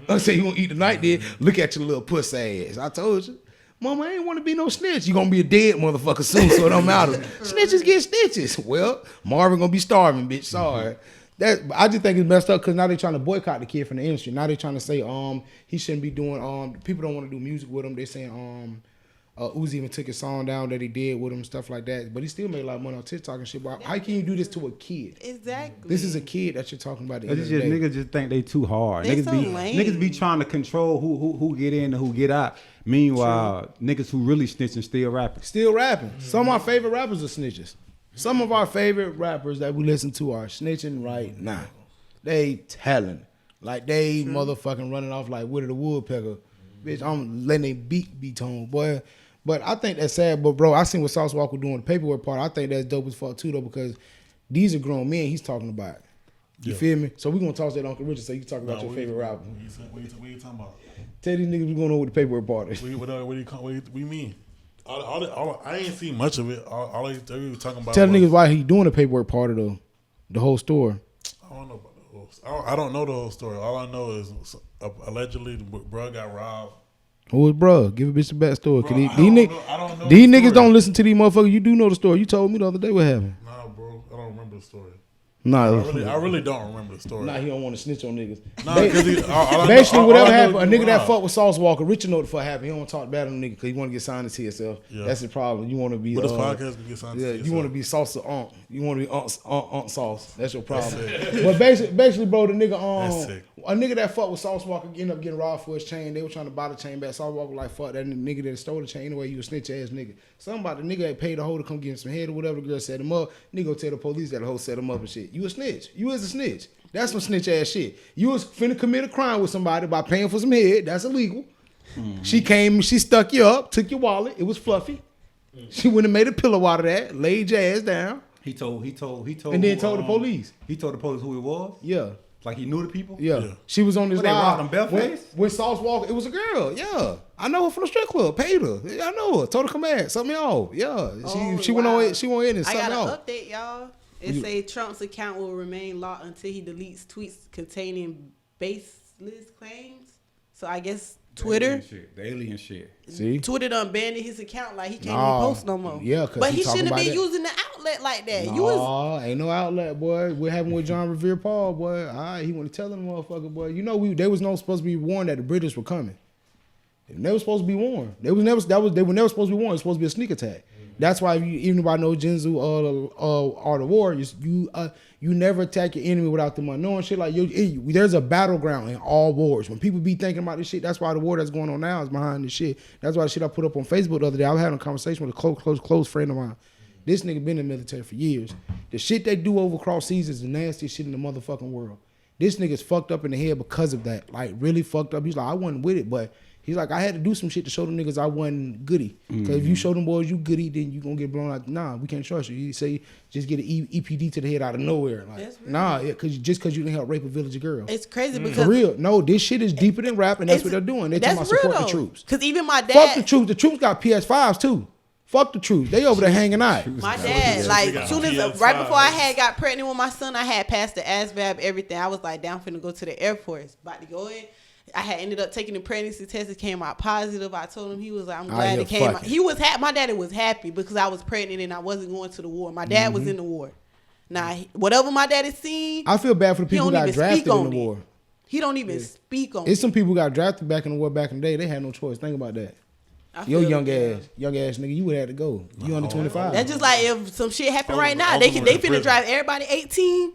Speaker 2: I say you gonna eat tonight then. Look at your little puss ass. I told you. Mama, I ain't want to be no snitch. You gonna be a dead motherfucker soon, so it don't matter. Snitches get stitches. Well, Marvin gonna be starving, bitch. Sorry. I just think it's messed up because now they trying to boycott the kid from the industry. Now they trying to say he shouldn't be doing people don't want to do music with him. They saying Uzi even took his song down that he did with him, stuff like that. But he still made a lot of money on TikTok and shit. But how can you do this to a kid?
Speaker 3: Exactly.
Speaker 2: This is a kid that you're talking about.
Speaker 1: it's just niggas just think they too hard.
Speaker 3: They
Speaker 1: Niggas be trying to control who get in and who get out. Meanwhile, niggas who really snitching still rapping.
Speaker 2: Still rapping. Some of our favorite rappers are snitches. Some of our favorite rappers that we listen to are snitching right now. They telling. Like they motherfucking running off like Woody the Woodpecker. Bitch, I'm letting they beat be toned, boy. But I think that's sad. But bro, I seen what Sauce Walker doing the paperwork part. I think that's dope as fuck too though, because these are grown men he's talking about. You feel me? So we gonna toss that Uncle Richard so you can talk about your favorite rapper.
Speaker 6: What you talking about?
Speaker 2: Tell these niggas we going on with the paperwork part.
Speaker 6: What do you mean? I ain't seen much of it. All they was talking about.
Speaker 2: Tell niggas why he doing the paperwork part of the whole story.
Speaker 6: I don't know about the whole. I don't know the whole story. All I know is allegedly the bro got robbed.
Speaker 2: Who is bro? Give a bitch the backstory.
Speaker 6: I don't know
Speaker 2: these
Speaker 6: the
Speaker 2: niggas
Speaker 6: story.
Speaker 2: don't listen to these motherfuckers. You do know the story. You told me the other day what happened.
Speaker 6: Nah, bro, I don't remember the story.
Speaker 2: Nah,
Speaker 6: I really don't remember the story.
Speaker 2: Nah, he don't want to snitch on niggas.
Speaker 6: Nah,
Speaker 2: Basically, whatever happened, a nigga that
Speaker 6: fuck.
Speaker 2: fuck with Sauce Walker, Richard know what the fuck happened. He don't want to talk bad on the nigga because he want to get signed to TSL.
Speaker 6: Yeah.
Speaker 2: That's the problem. You want to be.
Speaker 6: But this podcast can get signed to
Speaker 2: Yeah,
Speaker 6: TSL.
Speaker 2: you want to be salsa aunt. You want to be aunt sauce. That's your problem. But basically, bro, the nigga
Speaker 6: That's sick.
Speaker 2: a nigga that fuck with Sauce Walker ended up getting robbed for his chain. They were trying to buy the chain back. Sauce Walker like fuck that nigga that stole the chain anyway. You a snitch ass nigga. Somebody the nigga that paid the hoe to come get him some head or whatever. The girl set him up. Nigga go tell the police that the hoe set him up and shit. You a snitch. You is a snitch. That's some snitch ass shit. You was finna commit a crime with somebody by paying for some head. That's illegal. Mm-hmm. She came, she stuck you up, took your wallet. It was fluffy. She went and made a pillow out of that, laid your ass down.
Speaker 1: He told,
Speaker 2: and then told the police.
Speaker 1: He told the police who he was.
Speaker 2: Yeah,
Speaker 1: like he knew the people.
Speaker 2: Yeah, she was on this
Speaker 1: They robbed
Speaker 2: live.
Speaker 1: him Belface?
Speaker 2: When Sauce Walker, it was a girl. Yeah, I know her from the strip club. Paid her. Yeah, I know her. Told her come back. Something off. Yeah, she went on. She went in and
Speaker 3: I
Speaker 2: something
Speaker 3: got an
Speaker 2: off.
Speaker 3: update, y'all. It say Trump's account will remain locked until he deletes tweets containing baseless claims. So I guess Twitter,
Speaker 1: the alien shit.
Speaker 2: See,
Speaker 3: Twitter done banned his account. Like he can't even post no more.
Speaker 2: Yeah,
Speaker 3: but he shouldn't have been using the outlet like that.
Speaker 2: Ain't no outlet, boy. What happened with John Revere Paul, boy? He want to tell them, motherfucker, boy. You know, they was not supposed to be warned that the British were coming. They were never supposed to be warned. They were never supposed to be warned. It was supposed to be a sneak attack. That's why even if I know Jinzu or the war, you never attack your enemy without them unknowing shit. Like there's a battleground in all wars. When people be thinking about this shit, that's why the war that's going on now is behind this shit. That's why the shit I put up on Facebook the other day. I was having a conversation with a close friend of mine. This nigga been in the military for years. The shit they do over cross seas is the nastiest shit in the motherfucking world. This nigga's fucked up in the head because of that. Like really fucked up. He's like, I wasn't with it, but he's like, I had to do some shit to show them niggas I wasn't goody. Because if you show them boys you goody, then you gonna get blown out. Nah, we can't trust you. You say just get an EPD to the head out of nowhere. Like, nah, because you didn't help rape a village girl.
Speaker 3: It's crazy because
Speaker 2: for real. No, this shit is deeper than rap, and that's what they're doing. They talking about support the troops.
Speaker 3: Because even my dad,
Speaker 2: fuck the troops. The troops got PS5s too. Fuck the troops. They over there hanging out.
Speaker 3: My dad, like, soon as right before I got pregnant with my son, I had passed the ASVAB, everything. I was like, down finna go to the Air Force, about to go in. I had ended up taking the pregnancy test. It came out positive. I told him, he was like, I'm glad it came out. He was my daddy was happy because I was pregnant and I wasn't going to the war. My dad was in the war. Now, whatever my daddy seen,
Speaker 2: I feel bad for the people who got drafted in the war.
Speaker 3: He don't even speak on it.
Speaker 2: It's some people who got drafted back in the war back in the day. They had no choice. Think about that. Your young ass nigga, you would have to go. You under 25.
Speaker 3: That's just like if some shit happened right now, they finna drive everybody 18.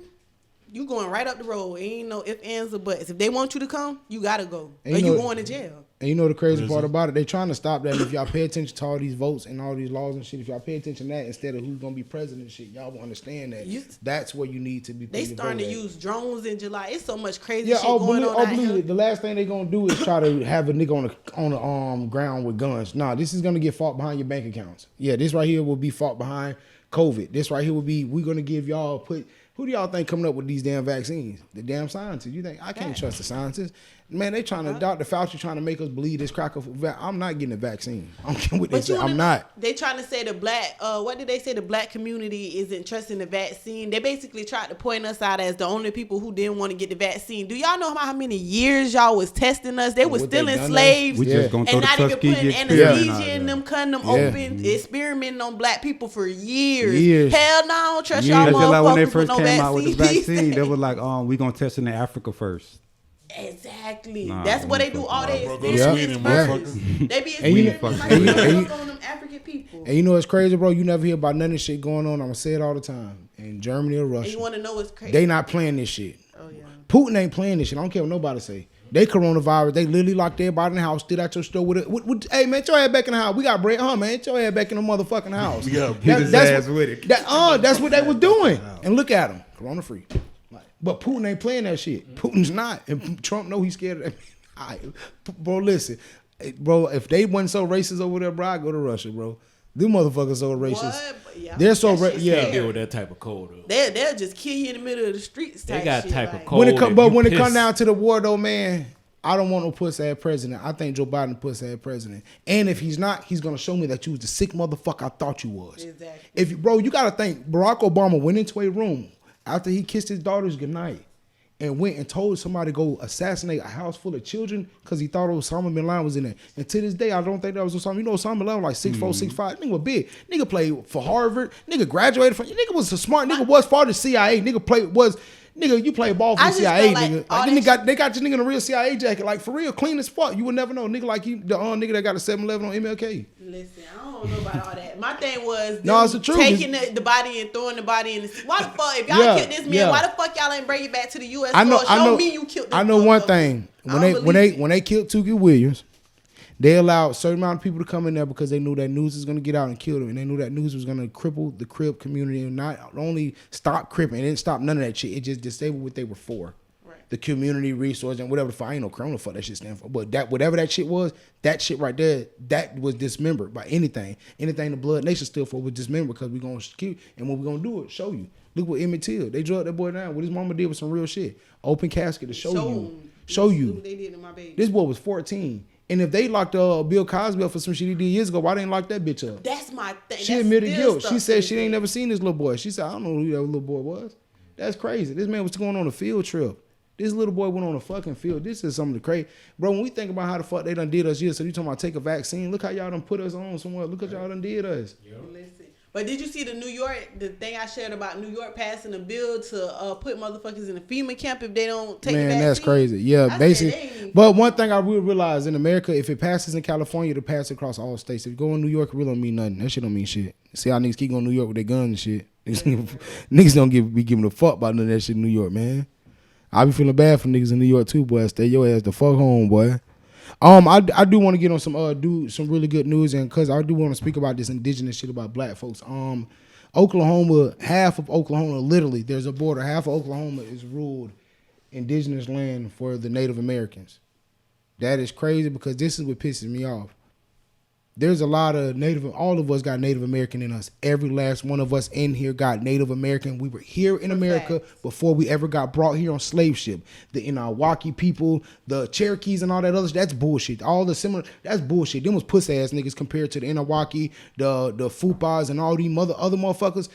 Speaker 3: You going right up the road. Ain't no ifs, ands, or buts. If they want you to come, you gotta go.
Speaker 2: And
Speaker 3: or you going to jail.
Speaker 2: And you know the crazy part about it? They trying to stop that. If y'all pay attention to all these votes and all these laws and shit, if y'all pay attention to that instead of who's gonna be president and shit, y'all will understand that. That's where you need to be.
Speaker 3: They starting to use drones in July. It's so much crazy shit going on.
Speaker 2: Believe it. The last thing they gonna do is try to have a nigga on the ground with guns. Nah, this is gonna get fought behind your bank accounts. Yeah, this right here will be fought behind COVID. This right here will be. We're gonna give y'all Who do y'all think coming up with these damn vaccines? The damn scientists. You think I can't trust the scientists? Man, they trying to Dr. Fauci trying to make us believe this cracker. I'm not getting a vaccine. I don't care what they say. I'm not.
Speaker 3: They trying to say the black. What did they say? The black community isn't trusting the vaccine. They basically tried to point us out as the only people who didn't want to get the vaccine. Do y'all know how many years y'all was testing us? They were still enslaved.
Speaker 1: We just gonna throw
Speaker 3: and
Speaker 1: the
Speaker 3: not even putting anesthesia in them, cutting them open, experimenting on black people for years. Hell no, I don't trust y'all motherfuckers
Speaker 1: like when they first
Speaker 3: with no
Speaker 1: came out with the
Speaker 3: vaccine.
Speaker 1: vaccine, they were like, we gonna test in Africa first.
Speaker 3: Exactly. That's what they do all day.
Speaker 6: Go to Sweden, motherfucker.
Speaker 3: They be experimenting on them African people.
Speaker 2: And you know what's crazy, bro? You never hear about none of this shit going on. I'm gonna say it all the time. In Germany or Russia.
Speaker 3: And you want to know what's crazy?
Speaker 2: They not playing this shit.
Speaker 3: Oh yeah.
Speaker 2: Putin ain't playing this shit. I don't care what nobody say. They coronavirus. They literally locked everybody in the house. Stood out your store with it. Hey man, get your head back in the house. We got bread, man. Get your head back in the motherfucking house. That's what they was doing. And look at them, corona free. But Putin ain't playing that shit. Putin's not. And Trump know he's scared of that. Bro, listen. Bro, if they wasn't so racist over there, bro, I'd go to Russia, bro. Them motherfuckers so racist.
Speaker 3: Yeah,
Speaker 2: they're so racist.
Speaker 4: Yeah. Deal with that type of cold, though.
Speaker 3: They'll just kill you in the middle of the streets.
Speaker 4: They got
Speaker 3: shit,
Speaker 4: type
Speaker 3: like.
Speaker 4: of cold.
Speaker 2: When it come down to the war, though, man, I don't want no pussy-ass president. I think Joe Biden pussy-ass president. And if he's not, he's going to show me that you was the sick motherfucker I thought you was.
Speaker 3: Exactly.
Speaker 2: Bro, you got to think, Barack Obama went into a room after he kissed his daughters goodnight and went and told somebody to go assassinate a house full of children because he thought Osama bin Laden was in there. And to this day, I don't think that was Osama. You know Osama bin Laden was like 6'4", 6'5". Nigga was big. Nigga played for Harvard. Nigga graduated from... Nigga was a smart nigga. Was part of the CIA. Nigga, you play ball for the CIA, nigga. Like, they got this nigga in a real CIA jacket. Like, for real, clean as fuck. You would never know. Nigga like you, the nigga that got a 7-Eleven on MLK.
Speaker 3: Listen, I don't know about all that. My thing was
Speaker 2: it's the truth.
Speaker 3: Taking the body and throwing the body in the... Why the fuck? If y'all killed this man, why the fuck y'all ain't bring it back to the U.S.
Speaker 2: I know
Speaker 3: me you killed this
Speaker 2: I know one thing. When they killed Tookie Williams, they allowed a certain amount of people to come in there because they knew that news was going to get out and kill them. And they knew that news was going to cripple the Crip community and not only stop Cripping. It didn't stop none of that shit. It just disabled what they were for. Right. The community resource and whatever the fuck. I ain't no criminal fuck that shit stand for. But that whatever that shit was, that shit right there, that was dismembered by anything. Anything the Blood Nation stood for was dismembered because we're going to kill. And when we're going to do it, show you. Look what Emmett Till. They drugged that boy down. What his mama did was some real shit. Open casket to show you. Look what they did to my baby. This boy was 14. And if they locked Bill Cosby up for some shit he did years ago, why they didn't lock that bitch up?
Speaker 3: That's my thing.
Speaker 2: She admitted guilt. She said she ain't never seen this little boy. She said, I don't know who that little boy was. That's crazy. This man was going on a field trip. This little boy went on a fucking field. This is some of the crazy. Bro, when we think about how the fuck they done did us years, so you talking about take a vaccine, look how y'all done put us on somewhere. Look how y'all done did us.
Speaker 3: Listen. But did you see the thing I shared about New York passing a bill to put motherfuckers in a FEMA camp if they don't take the vaccine?
Speaker 2: Man, that's crazy. Yeah, basically. But one thing I will realize in America, if it passes in California, it'll pass across all states. If you go in New York, it really don't mean nothing. That shit don't mean shit. See how niggas keep going to New York with their guns and shit. Niggas don't be giving a fuck about none of that shit in New York, man. I be feeling bad for niggas in New York too, boy. Stay your ass the fuck home, boy. I do want to get on some really good news, and because I do want to speak about this indigenous shit about black folks. Oklahoma, half of Oklahoma, literally, there's a border. Half of Oklahoma is ruled indigenous land for the Native Americans. That is crazy because this is what pisses me off. There's a lot of all of us got Native American in us. Every last one of us in here got Native American. We were here in America before we ever got brought here on slave ship. The Inawaki people, the Cherokees and all that other shit, that's bullshit. All the similar, that's bullshit. Them was pussy ass niggas compared to the Inawaki, the Fupas and all these other motherfuckers.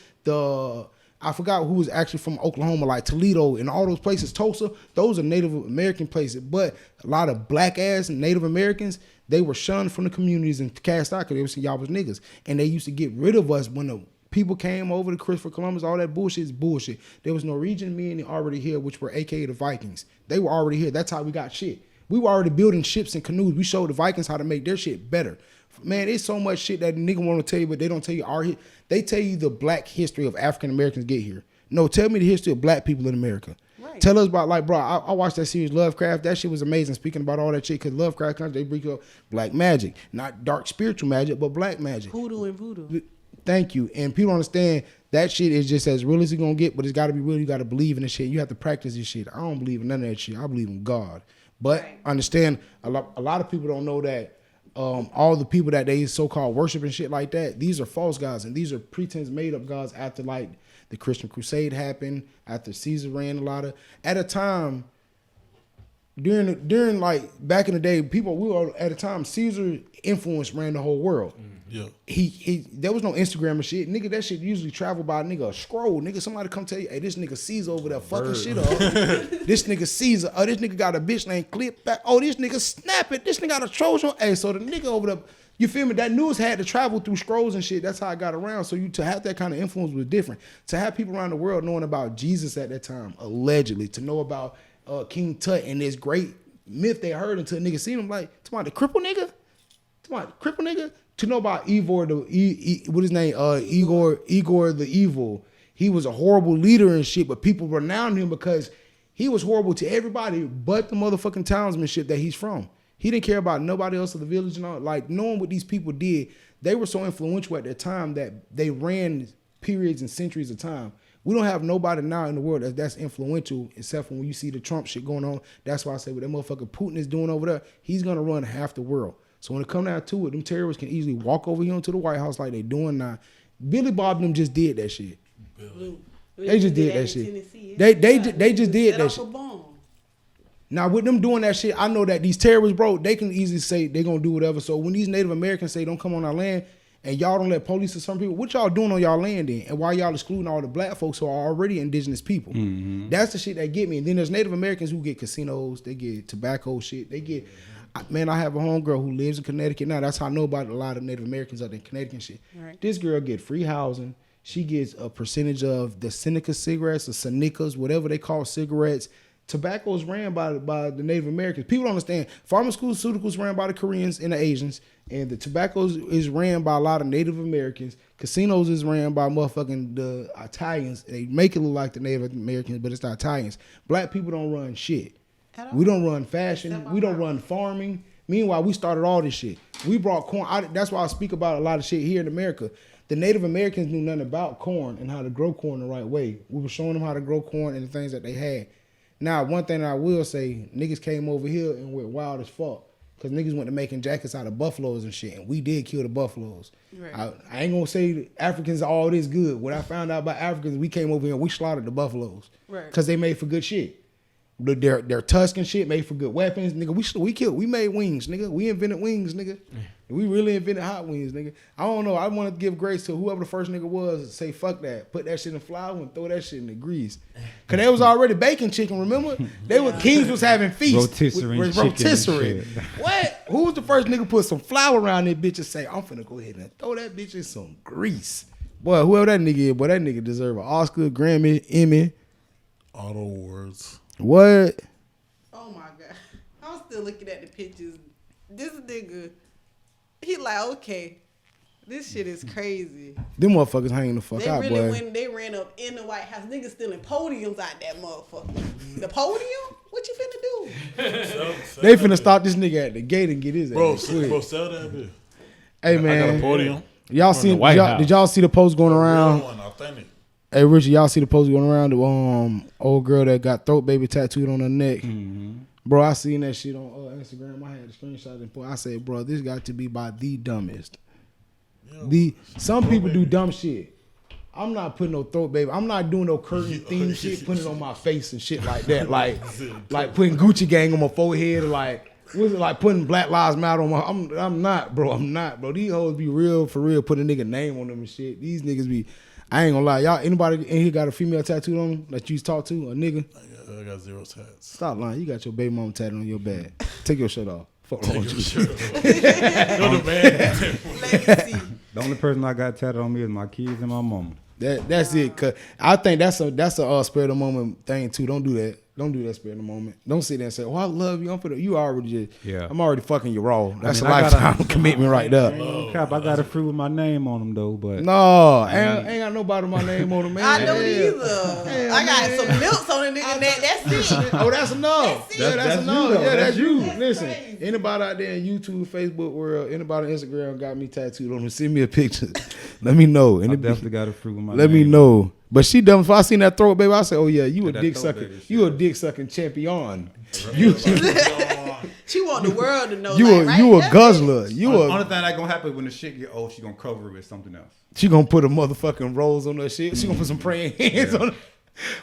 Speaker 2: I forgot who was actually from Oklahoma, like Toledo and all those places, Tulsa. Those are Native American places. But a lot of black ass Native Americans, they were shunned from the communities and cast out because they would say y'all was niggas. And they used to get rid of us when the people came over to Christopher Columbus. All that bullshit is bullshit. There was Norwegian men already here, which were AKA the Vikings. They were already here. That's how we got shit. We were already building ships and canoes. We showed the Vikings how to make their shit better. Man, there's so much shit that nigga want to tell you, but they don't tell you they tell you the black history of African Americans get here. No, tell me the history of black people in America.
Speaker 3: Right.
Speaker 2: Tell us about, like, bro, I watched that series Lovecraft. That shit was amazing. Speaking about all that shit, because Lovecraft country, they bring up black magic, not dark spiritual magic, but black magic.
Speaker 3: Hoodoo and voodoo.
Speaker 2: Thank you. And people understand that shit is just as real as it's gonna get, but it's got to be real. You got to believe in this shit. You have to practice this shit. I don't believe in none of that shit. I believe in God. But understand, a lot of people don't know that all the people that they so-called worship and shit like that, these are false gods, and these are pretense made-up gods after, like, the Christian Crusade happened, after Caesar ran a lot of, at a time, during like, back in the day, at a time, Caesar influence ran the whole world.
Speaker 6: Yeah.
Speaker 2: He there was no Instagram and shit. Nigga, that shit usually traveled by a scroll. Nigga, somebody come tell you, hey, this nigga Caesar over there fucking shit up. This nigga Caesar, this nigga got a bitch named Clip back. Oh, this nigga snap it. This nigga got a Trojan. Hey, so the nigga over there, you feel me? That news had to travel through scrolls and shit. That's how I got around. So to have that kind of influence was different. To have people around the world knowing about Jesus at that time, allegedly, to know about King Tut and this great myth they heard until niggas seen him, like, talking about the cripple nigga, to know about Igor what his name, Igor the Evil. He was a horrible leader and shit, but people renowned him because he was horrible to everybody but the motherfucking townsmanship that he's from. He didn't care about nobody else of the village and all. Like, knowing what these people did, they were so influential at that time that they ran periods and centuries of time. We don't have nobody now in the world that's influential, except for when you see the Trump shit going on. That's why I say what that motherfucker Putin is doing over there, he's going to run half the world. So when it come down to it, them terrorists can easily walk over here into the White House like they doing now. Billy Bob and them just did that shit. They just did that shit. They just did that shit. Now, with them doing that shit, I know that these terrorists, bro, they can easily say they're going to do whatever. So when these Native Americans say don't come on our land and y'all don't let police or some people, what y'all doing on y'all land then? And why y'all excluding all the black folks who are already indigenous people? Mm-hmm. That's the shit that get me. And then there's Native Americans who get casinos, they get tobacco shit, they get... Man, I have a homegirl who lives in Connecticut now. That's how I know about a lot of Native Americans out in Connecticut and shit. Right. This girl get free housing. She gets a percentage of the Seneca cigarettes or Senecas, whatever they call cigarettes. Tobacco is ran by the Native Americans. People don't understand. Pharmaceuticals ran by the Koreans and the Asians, and the tobacco is ran by a lot of Native Americans. Casinos is ran by motherfucking the Italians. They make it look like the Native Americans, but it's the Italians. Black people don't run shit. We don't run fashion. We don't run farming. Meanwhile, we started all this shit. We brought corn. That's why I speak about a lot of shit here in America. The Native Americans knew nothing about corn and how to grow corn the right way. We were showing them how to grow corn and the things that they had. Now, one thing I will say, niggas came over here and went wild as fuck. Because niggas went to making jackets out of buffaloes and shit. And we did kill the buffaloes. Right. I ain't going to say Africans are all this good. What I found out about Africans, we came over here and we slaughtered the buffaloes. Right. Because they made for good shit. Their tusk and shit made for good weapons, nigga. We made wings, nigga. We invented wings, nigga. We really invented hot wings, nigga. I don't know. I want to give grace to whoever the first nigga was. Say fuck that. Put that shit in flour and throw that shit in the grease. Cause they was already baking chicken. Remember? They were kings was having feasts. Rotisserie. What? Who was the first nigga put some flour around that bitch and say, I'm finna go ahead and throw that bitch in some grease. Boy, whoever that nigga is, boy, that nigga deserve an Oscar, Grammy, Emmy,
Speaker 6: all the awards.
Speaker 2: What?
Speaker 3: Oh my God. I'm still looking at the pictures. This nigga, he like, okay, this shit is crazy.
Speaker 2: Them motherfuckers hanging the fuck out, boy.
Speaker 3: When they ran up in the White House, niggas stealing podiums out that motherfucker. The podium? What you finna do?
Speaker 2: They finna stop this nigga at the gate and get his
Speaker 6: ass. Bro, sell that bitch.
Speaker 2: Hey, man.
Speaker 6: I got a podium.
Speaker 2: Y'all seen, did y'all see the post going around?
Speaker 6: One, authentic.
Speaker 2: Hey, Richie, y'all see the post going around? The old girl that got throat baby tattooed on her neck. Mm-hmm. Bro, I seen that shit on Instagram. I had a screenshot and I said, bro, this got to be by the dumbest. Yo, some people do dumb shit. I'm not putting no throat baby. I'm not doing no curtain theme shit, putting it on my face and shit like that. Like putting Gucci Gang on my forehead, or like putting Black Lives Matter on my. I'm not, bro. These hoes be real for real. Put a nigga name on them and shit. These niggas be. I ain't gonna lie, y'all. Anybody in here got a female tattooed on them that you talk to, a nigga?
Speaker 6: I got 0 tats.
Speaker 2: Stop lying. You got your baby mama tattooed on your back. Take your shirt off. Fuck wrong with you.
Speaker 6: Shirt off. Go to bed.
Speaker 1: The only person I got tattooed on me is my kids and my mama.
Speaker 2: That's it. Cause I think that's a spur of the moment thing too. Don't do that. Don't do that spare in the moment. Don't sit there and say, "Oh, I love you." You already just.
Speaker 1: Yeah.
Speaker 2: I'm already fucking you raw. That's a lifetime commitment right there.
Speaker 1: Crap, I got a fruit with my name on them though, but
Speaker 2: no, ain't got nobody with my name on them, man.
Speaker 3: I don't either. I got some milks on the nigga neck. That's it.
Speaker 2: Oh, that's enough. That's enough.
Speaker 1: You,
Speaker 2: yeah, that's you.
Speaker 3: That's
Speaker 2: Listen,
Speaker 3: crazy.
Speaker 2: anybody out there in YouTube, Facebook world, anybody on Instagram got me tattooed on them, send me a picture. Let me know.
Speaker 1: I definitely got a fruit with my
Speaker 2: Let
Speaker 1: name.
Speaker 2: me know. But she done. If I seen that throat, baby, I say, "Oh yeah, you a
Speaker 1: That
Speaker 2: dick
Speaker 1: throat
Speaker 2: sucking.
Speaker 1: baby shit.
Speaker 2: You a dick sucking champion. You
Speaker 3: She want the world to know.
Speaker 2: you
Speaker 3: like,
Speaker 2: a
Speaker 3: right?
Speaker 2: you a
Speaker 3: That's
Speaker 2: guzzler.
Speaker 3: it.
Speaker 2: You
Speaker 1: Only
Speaker 2: a
Speaker 1: thing that gonna happen when the shit get old, she gonna cover it with something else.
Speaker 2: she gonna put a motherfucking rose on her shit. She gonna put some praying hands on her.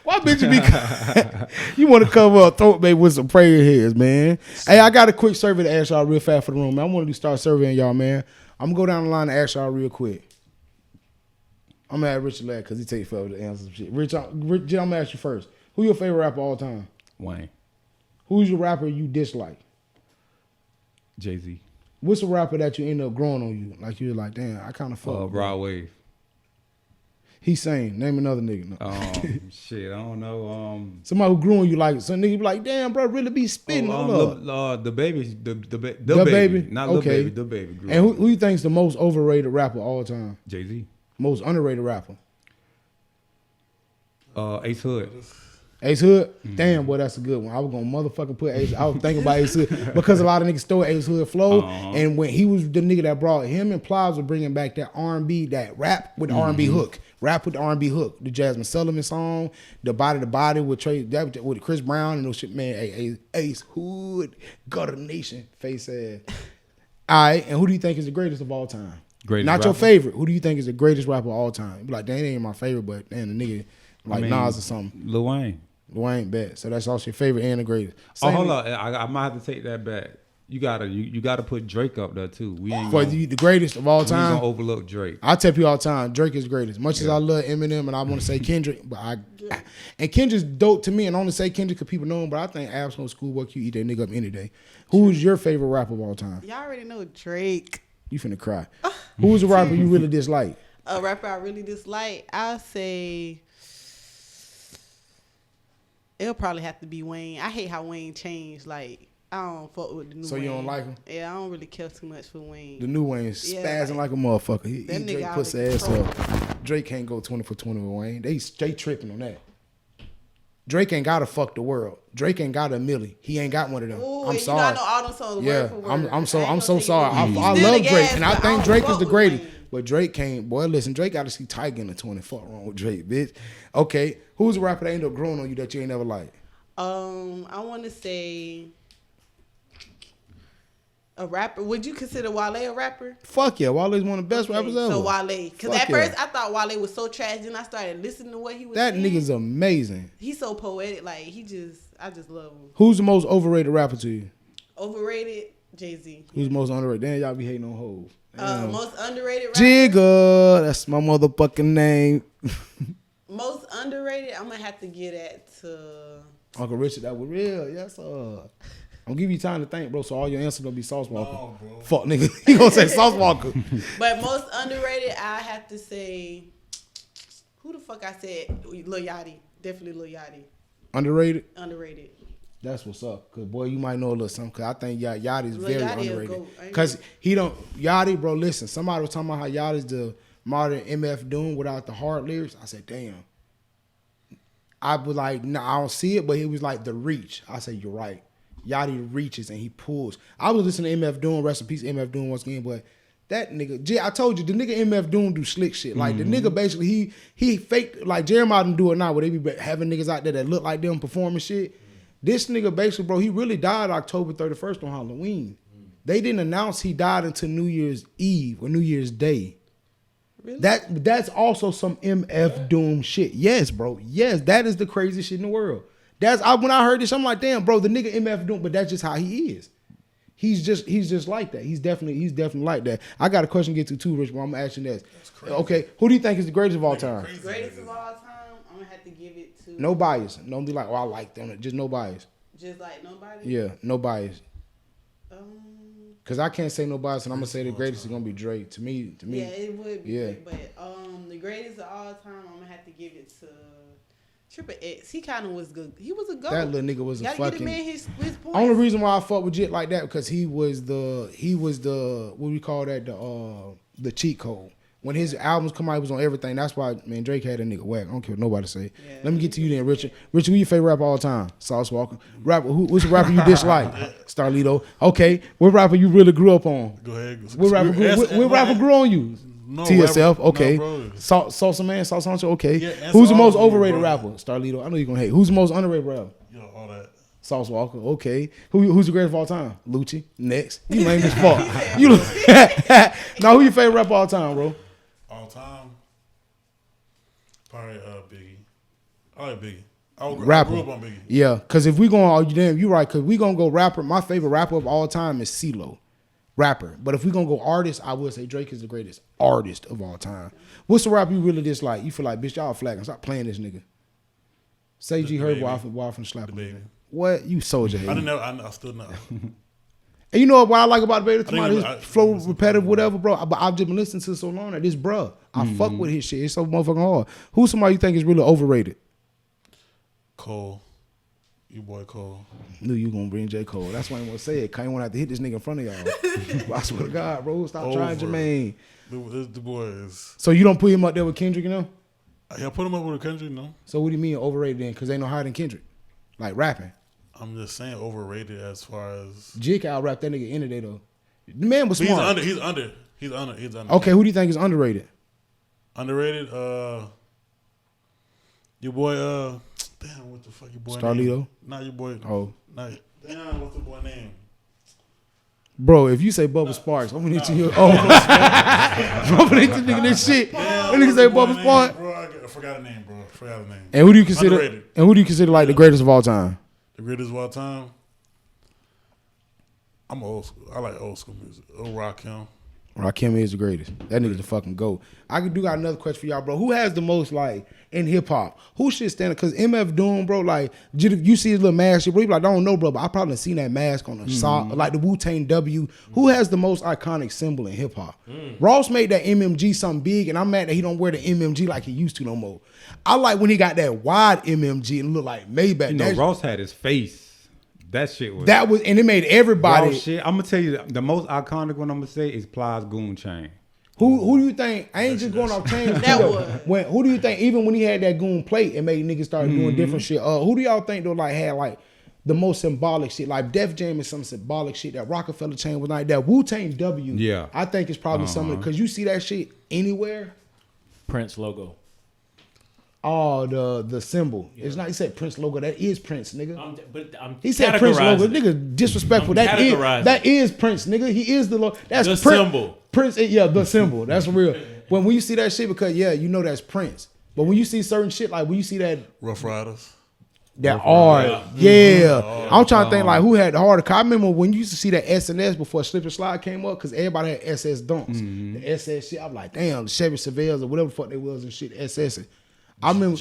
Speaker 2: Why bitch you be you want to cover a throat baby with some praying hands, man? Hey, I got a quick survey to ask y'all real fast for the room, man. I want to start surveying y'all, man. I'm gonna go down the line and ask y'all real quick. I'm gonna ask Richard Ladd because he take forever to answer some shit. Rich, I'm gonna ask you first. Who your favorite rapper all time?
Speaker 1: Wayne,
Speaker 2: Who's your rapper you dislike?
Speaker 1: Jay-Z,
Speaker 2: What's a rapper that you end up growing on you? Like you're like, damn, I kind of fuck. with
Speaker 1: Rod
Speaker 2: him.
Speaker 1: Wave.
Speaker 2: He's saying, name another nigga. No.
Speaker 1: Shit, I don't know.
Speaker 2: Somebody who grew on you like some nigga be like, damn, bro, really be spitting. Hold up.
Speaker 1: the baby, the
Speaker 2: Da
Speaker 1: baby,
Speaker 2: Baby?
Speaker 1: not
Speaker 2: Okay.
Speaker 1: the baby, the baby. Grew
Speaker 2: And
Speaker 1: up.
Speaker 2: who you think's the most overrated rapper all time?
Speaker 1: Jay-Z,
Speaker 2: Most underrated rapper?
Speaker 1: Ace Hood.
Speaker 2: Ace Hood? Damn, boy, that's a good one. I was gonna motherfucking put Ace. I was thinking about Ace Hood because a lot of niggas stole Ace Hood flow, and when he was the nigga that brought him and Plies were bringing back that R&B, that rap with the R&B hook, rap with the R&B hook, the Jasmine Sullivan song, the Body with Trey, that with Chris Brown and those shit, man. Ace Hood, Gutter Nation, face ass. All right, and who do you think is the greatest of all time?
Speaker 1: Greatest
Speaker 2: Not your
Speaker 1: rapper?
Speaker 2: favorite. Who do you think is the greatest rapper of all time? You be like, damn, ain't my favorite, but damn, the nigga like Nas or something.
Speaker 1: Lil Wayne.
Speaker 2: Wayne bet. So that's also your favorite and the greatest.
Speaker 1: Oh,
Speaker 2: Same
Speaker 1: hold on. I might have to take that back. You gotta put Drake up there too. We ain't
Speaker 2: for
Speaker 1: gonna,
Speaker 2: the greatest of all
Speaker 1: we ain't
Speaker 2: time.
Speaker 1: gonna overlook Drake.
Speaker 2: I tell people all the time, Drake is the greatest. Much as I love Eminem and I want to say Kendrick, but and Kendrick's dope to me, and I only say Kendrick because people know him. But I think Abs on Schoolboy Q eat that nigga up any day. Who's your favorite rapper of all time?
Speaker 3: Y'all already know Drake.
Speaker 2: You finna cry. Who's a rapper you really dislike?
Speaker 3: A rapper I really dislike, I'll say it'll probably have to be Wayne. I hate how Wayne changed. Like, I don't fuck with the new
Speaker 2: So
Speaker 3: Wayne.
Speaker 2: you don't like him?
Speaker 3: Yeah, I don't really care too much for Wayne.
Speaker 2: The new Wayne spazzing like a motherfucker. He
Speaker 3: that
Speaker 2: Drake
Speaker 3: nigga out
Speaker 2: puts
Speaker 3: of
Speaker 2: ass
Speaker 3: control.
Speaker 2: up. Drake can't go 20 for 20 with Wayne. They straight tripping on that. Drake ain't gotta fuck the world. Drake ain't got a Millie. He ain't got one of them.
Speaker 3: Ooh,
Speaker 2: I'm
Speaker 3: you
Speaker 2: sorry.
Speaker 3: know I know all them songs
Speaker 2: Yeah,
Speaker 3: word for word.
Speaker 2: I'm so
Speaker 3: I ain't
Speaker 2: so
Speaker 3: gonna
Speaker 2: sorry.
Speaker 3: take it.
Speaker 2: I
Speaker 3: He's still
Speaker 2: love
Speaker 3: the
Speaker 2: Drake,
Speaker 3: gas,
Speaker 2: and I
Speaker 3: but
Speaker 2: think
Speaker 3: don't
Speaker 2: Drake
Speaker 3: fuck
Speaker 2: is the
Speaker 3: with
Speaker 2: greatest.
Speaker 3: Wayne.
Speaker 2: But Drake can't. Boy, listen, Drake got to see Tiger in the 20. Fuck wrong with Drake, bitch. Okay, who's a rapper that ended up growing on you that you ain't never liked?
Speaker 3: I want to say a rapper. Would you consider Wale a rapper?
Speaker 2: Fuck yeah, Wale's one of the best rappers ever.
Speaker 3: So Wale, because
Speaker 2: Fuck
Speaker 3: at
Speaker 2: yeah.
Speaker 3: first I thought Wale was so trash. Then I started listening to what he was
Speaker 2: That
Speaker 3: saying.
Speaker 2: nigga's amazing.
Speaker 3: He's so poetic. Like I just love him.
Speaker 2: Who's the most overrated rapper to you?
Speaker 3: Overrated, Jay-Z.
Speaker 2: Who's the most underrated? Damn, y'all be hating on hoes.
Speaker 3: Most underrated rapper.
Speaker 2: Jigga, that's my motherfucking name.
Speaker 3: Most underrated, I'm gonna have to get that to.
Speaker 2: Uncle Richard, that was real. Yes, sir. I'm gonna give you time to think, bro, so all your answers don't be Sauce Walker.
Speaker 6: No, bro.
Speaker 2: Fuck, nigga. He gonna say Sauce Walker.
Speaker 3: But most underrated, I have to say, who the fuck I said? Lil Yachty. Definitely Lil Yachty.
Speaker 2: Underrated?
Speaker 3: Underrated.
Speaker 2: That's what's up. Cause boy, you might know a little something. Cause I think Yachty's
Speaker 3: Lil
Speaker 2: very
Speaker 3: Yachty a
Speaker 2: underrated.
Speaker 3: goat. I ain't
Speaker 2: Cause he don't Yachty, bro. Listen, somebody was talking about how Yachty's the modern MF Doom without the hard lyrics. I said, damn. I was like, nah, I don't see it, but he was like the reach. I said, you're right. Yachty reaches and he pulls. I was listening to MF Doom, rest in peace, MF Doom once again, but that nigga, I told you, the nigga MF Doom do slick shit. Like the nigga basically, he faked, like Jeremiah didn't do it now, where they be having niggas out there that look like them performing shit. This nigga basically, bro, he really died October 31st on Halloween. They didn't announce he died until New Year's Eve or New Year's Day.
Speaker 3: Really?
Speaker 2: That's also some MF Doom shit. Yes, bro. Yes, that is the craziest shit in the world. When I heard this, I'm like, damn, bro, the nigga MF Doom, but that's just how he is. He's just like that. He's definitely like that. I got a question to get to too, Rich, but I'm asking this. Okay, who do you think is the greatest of all time?
Speaker 3: Greatest of all time, I'm gonna have to give it to.
Speaker 2: No bias. Don't be like, oh, I like them. Just no bias.
Speaker 3: Just like nobody.
Speaker 2: Yeah, no bias. Cause I can't say no bias, and I'm gonna say the greatest is gonna be Drake. To me.
Speaker 3: Yeah, it would be.
Speaker 2: Yeah.
Speaker 3: Great, but the greatest of all time, I'm gonna have to give it to Triple X, he kind of was good. He was a goat.
Speaker 2: That little nigga was a
Speaker 3: Gotta
Speaker 2: fucking.
Speaker 3: Get the man his points.
Speaker 2: Only reason why I fuck with Jit like that because he was the what we call that the cheat code. When his albums come out, he was on everything. That's why man Drake had a nigga whack. I don't care what nobody say. Yeah. Let me get to you then, Richard. Richard, who your favorite rapper all the time? Sauce Walker. Rapper, who's the rapper you dislike? Starlito. Okay, what rapper you really grew up on?
Speaker 6: Go ahead.
Speaker 2: What rapper grew on you?
Speaker 6: No,
Speaker 2: TSF,
Speaker 6: rapper,
Speaker 2: okay.
Speaker 6: No,
Speaker 2: Salsa Man, Salsa Hunter, okay.
Speaker 6: Yeah,
Speaker 2: who's the most overrated rapper? Starlito. I know you're gonna hate. Who's the most underrated rapper?
Speaker 6: Yo, all that.
Speaker 2: Sauce Walker, okay. Who's the greatest of all time? Lucci. Next. You lame as fuck. Now, who your favorite rapper all time, bro?
Speaker 6: All time? Probably Biggie. I like Biggie. I grew up on Biggie.
Speaker 2: Yeah, because if we going, damn, you right, because we going to go rapper. My favorite rapper of all time is CeeLo. Rapper. But if we going to go artist, I would say Drake is the greatest artist of all time. What's the rapper you really dislike? You feel like, bitch, y'all flagging. Stop playing this nigga. Say G Herb Waffle slap him. What? You soldier hate.
Speaker 6: I still know.
Speaker 2: And you know what I like about the Baby? His flow repetitive, whatever, bro. But I've just been listening to it so long that this, bro, I fuck with his shit. It's so motherfucking hard. Who's somebody you think is really overrated?
Speaker 6: Cole. You boy Cole.
Speaker 2: Knew you gonna bring J. Cole. That's why I want to say it. Cause I want to have to hit this nigga in front of y'all. I swear to God, bro. Stop trying, Jermaine.
Speaker 6: The boy is.
Speaker 2: So you don't put him up there with Kendrick, you know?
Speaker 6: Yeah, put him up with Kendrick, no.
Speaker 2: So what do you mean overrated then? Because they no higher than Kendrick. Like rapping.
Speaker 6: I'm just saying overrated as far as.
Speaker 2: Jig out rap that nigga in the day though. The man was smart.
Speaker 6: He's under.
Speaker 2: Okay, who do you think is underrated?
Speaker 6: Underrated? Your boy, damn, what the fuck your boy
Speaker 2: Starlito?
Speaker 6: name? Not your boy.
Speaker 2: Oh.
Speaker 6: Damn, what's the boy name?
Speaker 2: Bro, if you say Bubba Sparks, I'm gonna need to hear. Oh, I'm gonna need to nigga this shit. When nigga say Bubba Sparks,
Speaker 6: bro, I forgot a name, bro.
Speaker 2: And who do you consider?
Speaker 6: Underrated.
Speaker 2: And who do you consider like the greatest of all time?
Speaker 6: The greatest of all time. I'm old school. I like old school music. Rakim.
Speaker 2: Rakim is the greatest. That nigga's the fucking GOAT. I got another question for y'all, bro. Who has the most like in hip hop? Who should stand up? Cause MF Doom, bro, like you see his little mask shit, bro. You be like, I don't know, bro, but I probably seen that mask on the sock, like the Wu-Tang W. Who has the most iconic symbol in hip hop? Ross made that MMG something big, and I'm mad that he don't wear the MMG like he used to no more. I like when he got that wide MMG and look like Maybach.
Speaker 1: You know, Ross had his face. That shit was.
Speaker 2: And it made everybody.
Speaker 1: Raw shit. I'm gonna tell you the most iconic one I'm gonna say is Plies Goon Chain.
Speaker 2: Who do you think? I ain't just going off chain. Who do you think? Even when he had that goon plate, it made niggas start doing different shit. Who do y'all think though? Like had like the most symbolic shit. Like Def Jam is some symbolic shit. That Rockefeller chain was like that. Wu-Tang W.
Speaker 1: Yeah,
Speaker 2: I think it's probably something because you see that shit anywhere.
Speaker 4: Prince logo.
Speaker 2: Oh, the symbol. Yeah. It's not. He said Prince logo. That is Prince, nigga.
Speaker 4: He
Speaker 2: said Prince logo. Nigga, disrespectful. That is Prince, nigga. He is the logo. That's
Speaker 4: the
Speaker 2: Prince,
Speaker 4: symbol.
Speaker 2: Prince. Yeah, the symbol. That's real. When you see that shit, because you know that's Prince. But when you see certain shit, like when you see that
Speaker 6: Rough Riders.
Speaker 2: That art, I'm trying to think like who had the harder. I remember when you used to see that SNS before Slip and Slide came up, because everybody had SS dunks. The SS shit. I'm like, damn, the Chevy Sevelles or whatever the fuck they was and shit. SS. I remember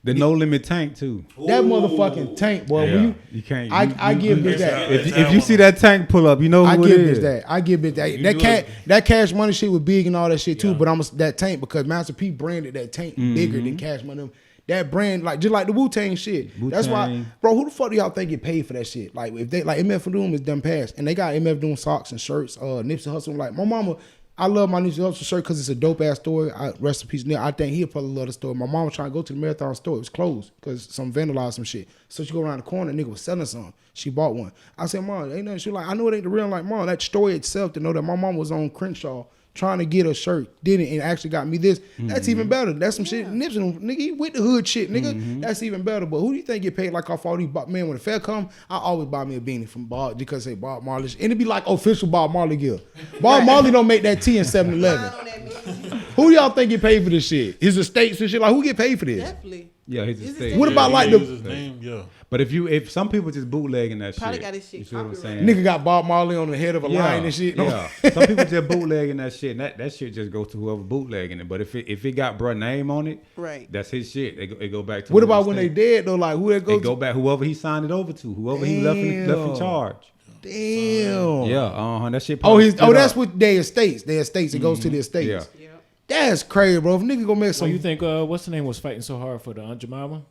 Speaker 1: the No Limit tank too.
Speaker 2: That motherfucking tank, boy.
Speaker 1: Yeah, you can't.
Speaker 2: I give bitch that.
Speaker 1: If you see that tank pull up, you know who it is.
Speaker 2: I give bitch that. That Cash Money shit was big and all that shit too. But that tank because Master P branded that tank bigger than Cash Money. That brand, like just like the Wu-Tang shit. That's why, bro. Who the fuck do y'all think get paid for that shit? Like if they like MF Doom is done past, and they got MF Doom socks and shirts. Nipsey Hussle, like my mama. I love my Nipsey Hussle shirt because it's a dope ass store. Rest in peace. I think he'll probably love the store. My mom was trying to go to the Marathon store. It was closed because some vandalized some shit. So she go around the corner, nigga was selling some. She bought one. I said, Mom, ain't nothing. She was like, I know it ain't the real. Like, Mom, that story itself to know that my mom was on Crenshaw trying to get a shirt, didn't, and actually got me this. That's even better. That's some shit. Nipsey, nigga, he with the hood shit, nigga. That's even better. But who do you think get paid like off all these man? When the fair come, I always buy me a beanie from Bob because they say Bob Marley, and it be like official Bob Marley gear. Bob Marley don't make that tea in 7-Eleven. Who do y'all think get paid for this shit? His estates and shit. Like who get paid for this?
Speaker 3: Definitely.
Speaker 1: Yeah, his estate.
Speaker 2: What about like the
Speaker 6: his name? Yeah.
Speaker 1: But if some people just bootlegging that
Speaker 3: probably
Speaker 1: shit,
Speaker 3: got his shit.
Speaker 1: you see what I'm saying?
Speaker 2: Nigga got Bob Marley on the head of a lion and shit.
Speaker 1: Yeah, some people just bootlegging that shit. And that shit just goes to whoever bootlegging it. But if it got bruh name on it,
Speaker 3: right,
Speaker 1: that's his shit. It go back to.
Speaker 2: What about when they dead though? Like who that go?
Speaker 1: It go back whoever he signed it over to, whoever he left in charge.
Speaker 2: Damn.
Speaker 1: Yeah. That shit.
Speaker 2: That's what their estates. Their estates. It goes to the estates.
Speaker 1: Yeah.
Speaker 2: That's crazy, bro. If nigga gonna make some.
Speaker 4: You think what's the name was fighting so hard for the Aunt Jemima?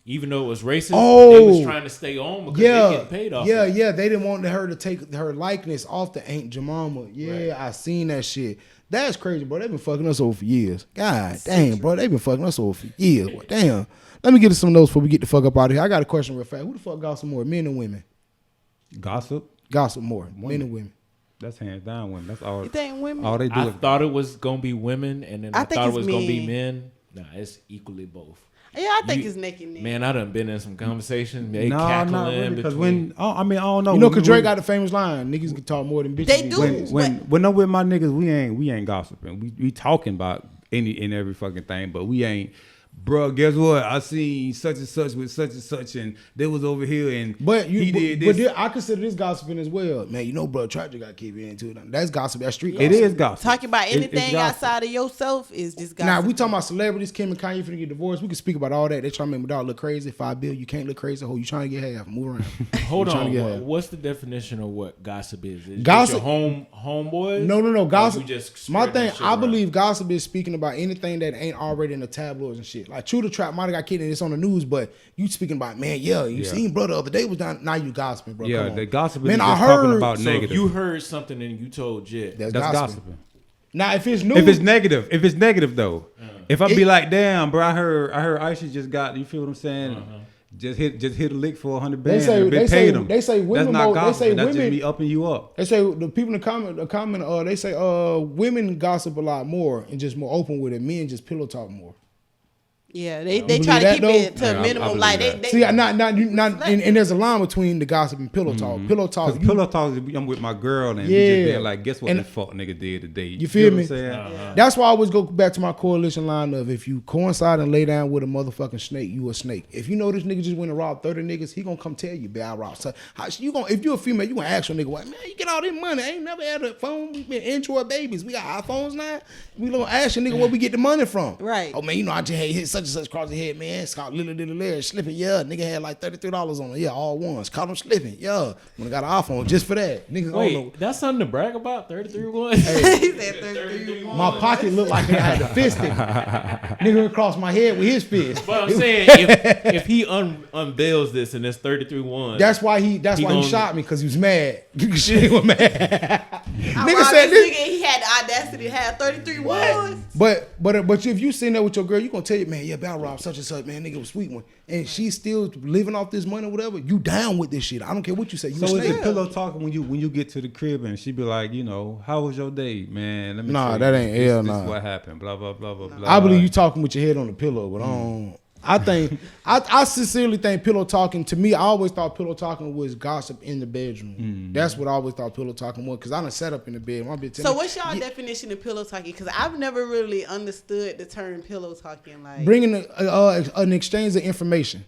Speaker 4: even though it was racist, they was trying to stay on because they get paid off.
Speaker 2: Yeah, they didn't want her to take her likeness off the Aunt Jemima. Yeah, right. I seen that shit. That's crazy, bro. They've been fucking us over for years. God damn, bro. They've been fucking us over for years. Boy, damn. Let me get to some notes before we get the fuck up out of here. I got a question real fast. Who the fuck gossip more, men or women?
Speaker 1: Gossip?
Speaker 2: Gossip more, men and women.
Speaker 1: That's hands down women. That's all.
Speaker 3: You think women?
Speaker 1: All they do.
Speaker 4: I thought it was gonna be women, and then I thought it was gonna be men. Nah, it's equally both.
Speaker 3: Yeah, I think it's naked and
Speaker 4: man, I done been in some conversations. They
Speaker 1: not really, because when I don't know.
Speaker 2: You know, cause Drake got the famous line: "Niggas can talk more than bitches."
Speaker 3: They do.
Speaker 1: When I'm with my niggas, we ain't gossiping. We talking about any and every fucking thing, but we ain't. Bro, guess what? I seen such and such with such and such, and they was over here, and he did this.
Speaker 2: But I consider this gossiping as well, man. You know, bro, Tragic got keep into it. That's gossip. That's street gossip.
Speaker 1: It is gossip.
Speaker 3: Talking about anything outside of yourself is just gossip.
Speaker 2: Now we talking about celebrities. Kim and Kanye finna get divorced. We can speak about all that. They trying to make my dog look crazy. $5 billion, you can't look crazy. Ho, you trying to get half? Move around.
Speaker 4: Hold on. What's the definition of what gossip is?
Speaker 2: Gossip,
Speaker 4: your homeboys?
Speaker 2: No. Gossip.
Speaker 4: My
Speaker 2: thing, I believe gossip is speaking about anything that ain't already in the tabloids and shit. Like True to Trap might have got killed and it's on the news, but you speaking about, man, you seen brother the other day was down. Now you gossiping, bro.
Speaker 1: Yeah, the gossiping
Speaker 2: man,
Speaker 1: is just talking about negative.
Speaker 4: You heard something and you told Jet.
Speaker 2: That's gossiping. Now if it's news,
Speaker 1: if it's negative though, if I be like, damn, bro, I heard Aisha just got, you feel what I'm saying? Just hit a lick for 100 bands. They say women. That's not gossiping. That's just me upping you up.
Speaker 2: They say the people in the comment, they say women gossip a lot more and just more open with it. Men just pillow talk more.
Speaker 3: Yeah, they try to keep it to a minimum. Like they
Speaker 2: see, and there's a line between the gossip and pillow talk. Pillow talk,
Speaker 1: I'm with my girl and we just being like, guess what this fuck nigga did today?
Speaker 2: You feel me? That's why I always go back to my coalition line of if you coincide and lay down with a motherfucking snake, you a snake. If you know this nigga just went and robbed 30 niggas, he gonna come tell you, I robbed. So if you a female, you gonna ask your nigga, what man, you get all this money? I ain't never had a phone. We been Android babies. We got iPhones now. We gonna ask your nigga where we get the money from.
Speaker 3: Right.
Speaker 2: Oh man, you know I just had hit such and such across the head, man. It's called Lilly slipping. Yeah, nigga had like $33 on it. Yeah, all ones. Caught him slipping. Yeah, when I got an iPhone just for that. Niggas
Speaker 4: Wait,
Speaker 2: don't know.
Speaker 4: That's something to brag about. 33 ones.
Speaker 2: Hey,
Speaker 3: he said 33 ones.
Speaker 2: My pocket looked like I had to fist it. Nigga across my head with his fist.
Speaker 4: But I'm saying if he unveils this and there's 33 ones,
Speaker 2: that's why he shot me because he was mad. Shit was mad.
Speaker 3: Nigga said this. Nigga, he had the audacity to have 33 ones.
Speaker 2: But if you sitting there with your girl, you gonna tell you, man, yeah, Bow Rob such and such, man, nigga was a sweet one, and she's still living off this money, or whatever. You down with this shit? I don't care what you say.
Speaker 1: So is it pillow talking when you get to the crib and she be like, you know, how was your day, man? Let me
Speaker 2: that ain't hell.
Speaker 1: This is what happened. Blah blah blah blah blah.
Speaker 2: I believe you talking with your head on the pillow, but I think I sincerely think pillow talking. To me, I always thought pillow talking was gossip in the bedroom. That's what I always thought pillow talking was, because I done sat up in the bed.
Speaker 3: So what's y'all definition of pillow talking? Because I've never really understood the term pillow talking. Like
Speaker 2: bringing an exchange of information.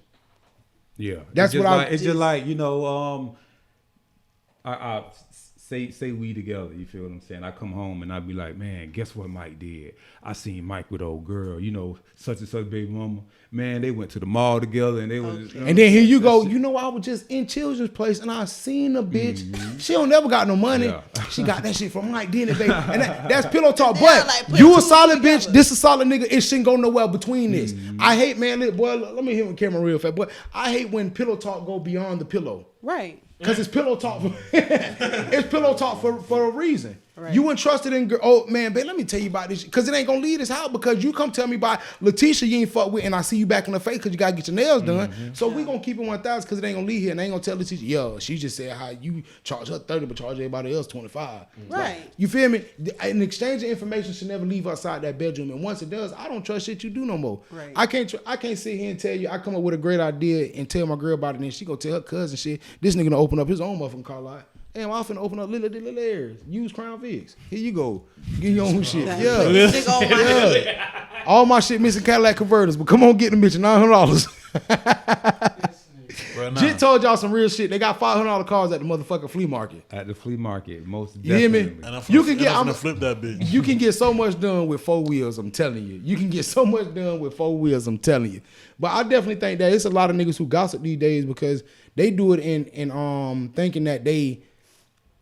Speaker 1: Yeah,
Speaker 2: that's what
Speaker 1: it's just like, you know, I say we together. You feel what I'm saying? I come home and I be like, man, guess what Mike did? I seen Mike with old girl, you know, such and such baby mama. Man, they went to the mall together and they was.
Speaker 2: And then here you go. You know, I was just in Children's Place and I seen a bitch. Mm-hmm. She don't never got no money. Yeah. She got that shit from Mike, didn't it, baby? And that's pillow talk. But like, you a solid bitch. This a solid nigga. It shouldn't go nowhere between this. I hate, man. Boy, let me hit the camera real fast. Boy, I hate when pillow talk go beyond the pillow.
Speaker 3: Right.
Speaker 2: Because it's pillow talk. It's pillow talk for a reason. Right. You entrusted in, oh man, babe, let me tell you about this. Because it ain't going to lead us out, because you come tell me about Letitia you ain't fuck with, and I see you back in the face because you got to get your nails done. Mm-hmm. So we going to keep it 1,000 because it ain't going to lead here. And I ain't going to tell Letitia, yo, she just said how you charge her 30 but charge everybody else 25.
Speaker 3: Right.
Speaker 2: Like, you feel me? An exchange of information should never leave outside that bedroom. And once it does, I don't trust shit you do no more.
Speaker 3: Right.
Speaker 2: I can't sit here and tell you, I come up with a great idea and tell my girl about it, and then she go tell her cousin shit. This nigga gonna open up his own motherfucking car lot. Damn, I'm finna open up Lilly. Use Crown Vics. Here you go. Get your own shit. Yeah. All my shit missing Cadillac converters, but come on, get them bitch $900. Jit told y'all some real shit. They got $500 cars at the motherfucking flea market.
Speaker 1: At the flea market, most
Speaker 2: definitely. You hear me?
Speaker 6: You can get. I'm gonna flip that bitch.
Speaker 2: You can get so much done with 4 wheels. I'm telling you. You can get so much done with 4 wheels. I'm telling you. But I definitely think that it's a lot of niggas who gossip these days because they do it in thinking that they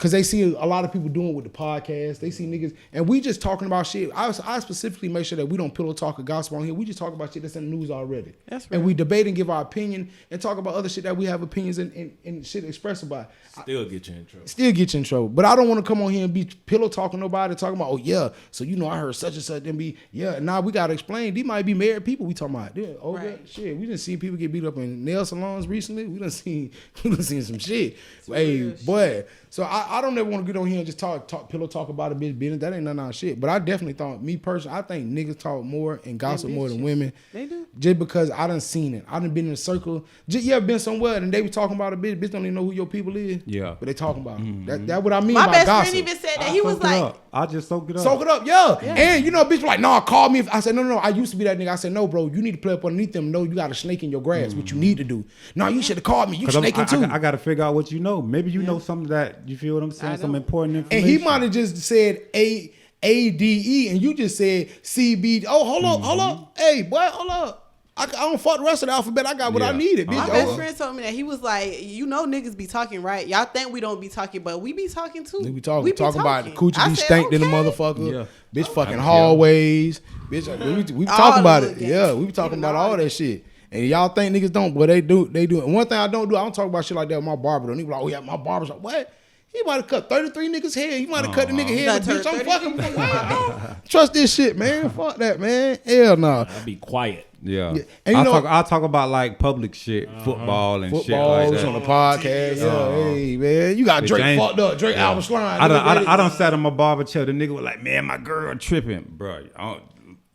Speaker 2: Cause they see a lot of people doing with the podcast. They see niggas, and we just talking about shit. I specifically make sure that we don't pillow talk or gossip on here. We just talk about shit that's in the news already.
Speaker 3: That's right.
Speaker 2: And we debate and give our opinion and talk about other shit that we have opinions and shit expressed about.
Speaker 4: Still get you in trouble.
Speaker 2: Still get you in trouble. But I don't want to come on here and be pillow talking nobody, talking about, oh yeah, so I heard such and such, then be, now we gotta explain. These might be married people we talking about. Yeah, right. Shit. We done seen people get beat up in nail salons recently. We done seen some shit. Hey, boy. So I don't ever want to get on here and just pillow talk about a bitch business. That ain't none of our shit. But I definitely thought, me personally, I think niggas talk more and gossip more than women.
Speaker 3: They do.
Speaker 2: Just because I done seen it. I done been in a circle. You ever been somewhere and they be talking about a bitch don't even know who your people is?
Speaker 1: Yeah.
Speaker 2: But they talking about it. That's what I mean
Speaker 3: by
Speaker 2: gossip.
Speaker 3: My best friend even said that. He was like,
Speaker 1: I just soak it up.
Speaker 2: Soak it up, yeah. And a bitch was like, nah, call me. I said, no. I used to be that nigga. I said, no, bro, you need to play up underneath them. No, you got a snake in your grass. What you need to do. No, you should have called me. You snaking too.
Speaker 1: I got to figure out what you know. Maybe you know something that, you feel what I'm saying? Some important information.
Speaker 2: And he might have just said ADE and you just said CB. Oh, hold up. Hey, boy, hold up. I don't fuck the rest of the alphabet. I got what I needed, bitch.
Speaker 3: My best friend told me that. He was like, niggas be talking, right? Y'all think we don't be talking, but we be talking too.
Speaker 2: We be talking about the coochie be stank in the motherfucker. Yeah. Bitch fucking hallways. Bitch, we be talking about it. Yeah, we be talking about all that shit. And y'all think niggas don't, but they do. And one thing I don't do, I don't talk about shit like that with my barber. Don't even like, oh yeah, my barber's like, what? He might have cut 33 niggas' head. He might have cut the nigga head. Bitch, I'm fucking. What? Trust this shit, man. Fuck that, man. Hell no.
Speaker 4: I'll be quiet.
Speaker 1: Yeah. And I'll talk about like public shit, football and shit like that.
Speaker 2: On the podcast. Hey, man. You got Drake fucked up. Drake album slime.
Speaker 1: I done sat in my barber chair. The nigga was like, man, my girl tripping. Bro,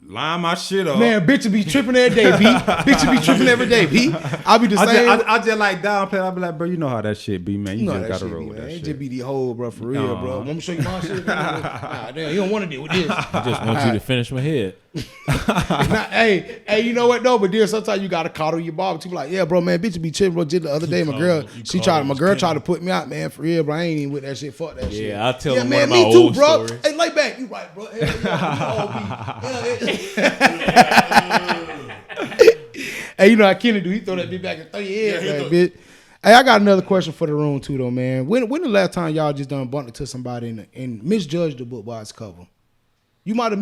Speaker 1: line my shit up.
Speaker 2: Man, bitch be tripping every day, B. Bitch be tripping every day, B. I be the same.
Speaker 1: I just like downplay. I be like, bro, you know how that shit be, man. You just gotta roll with that shit.
Speaker 2: It just be the whole, bro, for real, bro. Want me to show you my shit? Damn, you don't want to deal with this.
Speaker 4: I just want you to finish my head.
Speaker 2: Hey, you know what though? But then sometimes you gotta coddle your barber. You be like, yeah, bro, man, bitch be tripping, bro. Just the other day, my girl tried to put me out, man, for real, bro. I ain't even with that shit. Fuck that shit.
Speaker 4: Yeah, I'll tell him one of my old stories.
Speaker 2: Hey, lay back. You right, bro. Hey, you know how Kenny do? He throw that bitch back and throw your head, bitch. Hey, I got another question for the room too, though, man. When the last time y'all just done bumped into somebody and misjudged the book by its cover? You might have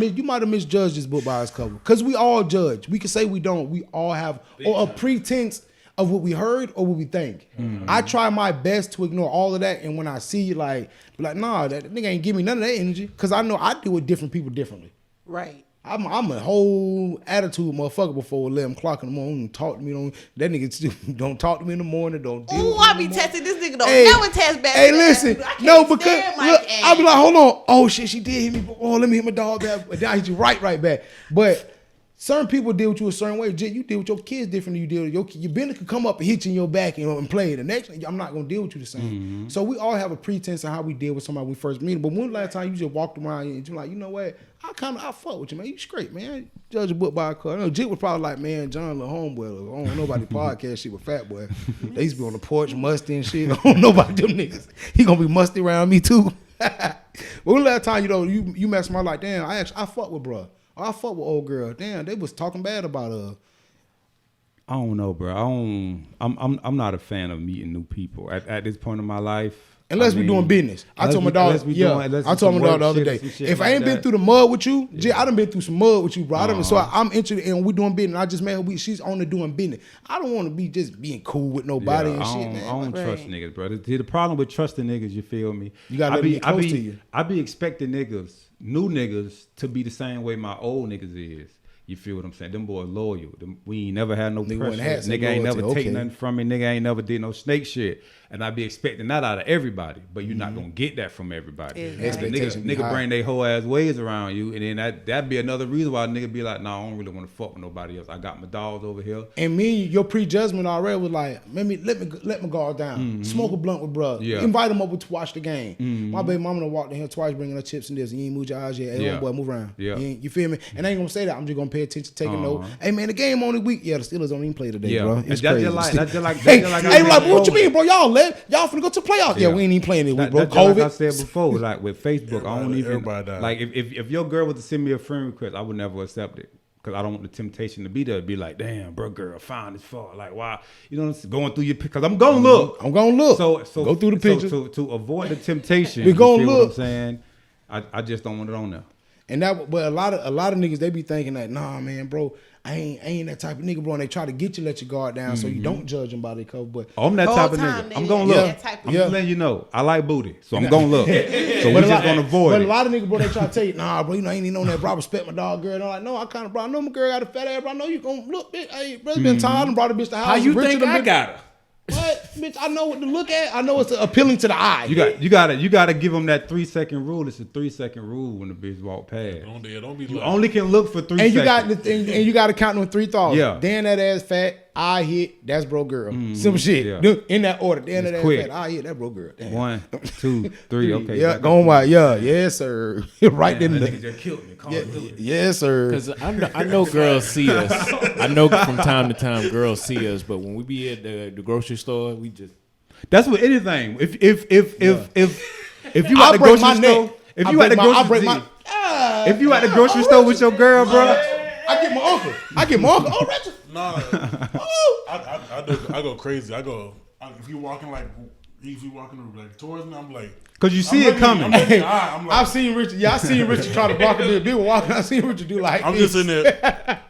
Speaker 2: misjudged this book by its cover, because we all judge. We can say we don't. We all have a pretense of what we heard or what we think. Mm-hmm. I try my best to ignore all of that, and when I see you, be like, nah, that nigga ain't give me none of that energy, because I know I deal with different people differently.
Speaker 3: Right.
Speaker 2: I'm a whole attitude motherfucker before 11 o'clock in the morning. Don't talk to me. That nigga don't talk to me in the morning. Don't deal with me.
Speaker 3: I be testing this nigga. Never test back.
Speaker 2: Hey, listen. No, because look, I be like, hold on. Oh shit, she did hit me. Oh, let me hit my dog back. But then I hit you right back. But certain people deal with you a certain way. You deal with your kids differently. You deal with your kids. Your business could come up and hit you in your back and play. The next, I'm not gonna deal with you the same. Mm-hmm. So we all have a pretense of how we deal with somebody we first meet. But when the last time you just walked around and you're like, you know what? I fuck with you, man. You straight, man. Judge a book by a cover. I know Jit was probably like, man, John the homeboy. I don't know about the podcast shit with Fat Boy. They used to be on the porch musty and shit. I don't know about them niggas. He gonna be musty around me too. But when the last time you messed my like, damn, I fuck with bruh. I fuck with old girl. Damn, they was talking bad about her.
Speaker 1: I don't know, bro. I'm not a fan of meeting new people at this point in my life.
Speaker 2: Unless we doing business. I told my dog, I told my dog the other day, if I ain't been through the mud with you, I done been through some mud with you, bro. So I'm interested in we doing business. I just met her, she's on the doing business. I don't want to be just being cool with nobody and shit, man.
Speaker 1: I don't trust niggas, bro. The problem with trusting niggas, you feel me?
Speaker 2: You gotta let me get close to you.
Speaker 1: I be expecting new niggas, to be the same way my old niggas is. You feel what I'm saying? Them boys loyal. We ain't never had no pressure. Nigga ain't never take nothing from me. Nigga ain't never did no snake shit. And I be expecting that out of everybody, but you're not gonna get that from everybody. Nigga bring their whole ass ways around you, and then that'd be another reason why a nigga be like, nah, I don't really want to fuck with nobody else. I got my dogs over here.
Speaker 2: And your prejudgment already was like, let me guard down. Mm-hmm. Smoke a blunt with bruh. Yeah. Invite him over to watch the game. Mm-hmm. My baby mama done walked in here twice bringing her chips and this. And you ain't moved your eyes yet. Hey, boy, move around. Yeah. You feel me? And I ain't gonna say that. I'm just gonna pay attention, take a note. Hey man, the game only week. Yeah, the Steelers don't even play today, bro. It's crazy. That's just like what you mean, bro? Y'all finna go to playoff. Yeah, we ain't even playing it week, bro. COVID.
Speaker 1: Like I said before, like with Facebook, I don't even like if your girl was to send me a friend request, I would never accept it. Because I don't want the temptation to be there to be like, damn, bro, girl, fine as fuck. Like, why? You know, going through your because I'm gonna look.
Speaker 2: I'm gonna look.
Speaker 1: So
Speaker 2: go through the picture.
Speaker 1: So to avoid the temptation,
Speaker 2: we gonna
Speaker 1: you feel
Speaker 2: look.
Speaker 1: what I'm saying? I just don't want it on there.
Speaker 2: And that, but a lot of niggas, they be thinking that, nah, man, bro, I ain't that type of nigga, bro. And they try to get you, let your guard down, so you don't judge them by their cover. But
Speaker 1: I'm that type of nigga. I'm gonna look. I'm just letting you know, I like booty, so I'm gonna look. So we just gonna avoid it.
Speaker 2: But a lot of niggas, bro, they try to tell you, nah, bro, you know, I ain't even on that, bro. I respect my dog, girl. And I'm like, no, I kind of, bro, I know my girl got a fat ass, bro. I know you gonna look, bitch. Hey, bro, it's been time. I done brought a bitch to the house.
Speaker 4: How you think I got her?
Speaker 2: What, bitch? I know what to look at. I know it's appealing to the eye.
Speaker 1: You gotta give them that 3-second rule. It's a 3-second rule when the bitch walk past.
Speaker 6: Don't be.
Speaker 1: You only can look for 3 seconds.
Speaker 2: And you got to count them 3 thoughts.
Speaker 1: Yeah.
Speaker 2: Damn that ass fat. I hit. That's bro girl. Simple shit. Yeah. In that order. Damn that ass fat. I hit. That bro girl. Damn.
Speaker 1: 1, 2, 3. Okay.
Speaker 2: Yeah. Going wide. Yeah. Yes, sir. Right then.
Speaker 1: That nigga just killed me.
Speaker 2: Yes, sir.
Speaker 4: Because I know girls see us. I know from time to time girls see us, but when we be at the grocery store, we just.
Speaker 1: That's with anything. If you at the grocery store, if you at the grocery store with your girl, bro,
Speaker 2: I get my uncle. Oh, Richard.
Speaker 6: Nah. I go crazy. If you walking like towards me, I'm like.
Speaker 1: Cause you see it coming.
Speaker 6: I'm like,
Speaker 2: I've seen Richard. Yeah, I seen Richard try to block a dude. People walking. I seen Richard do like.
Speaker 6: I'm just in there.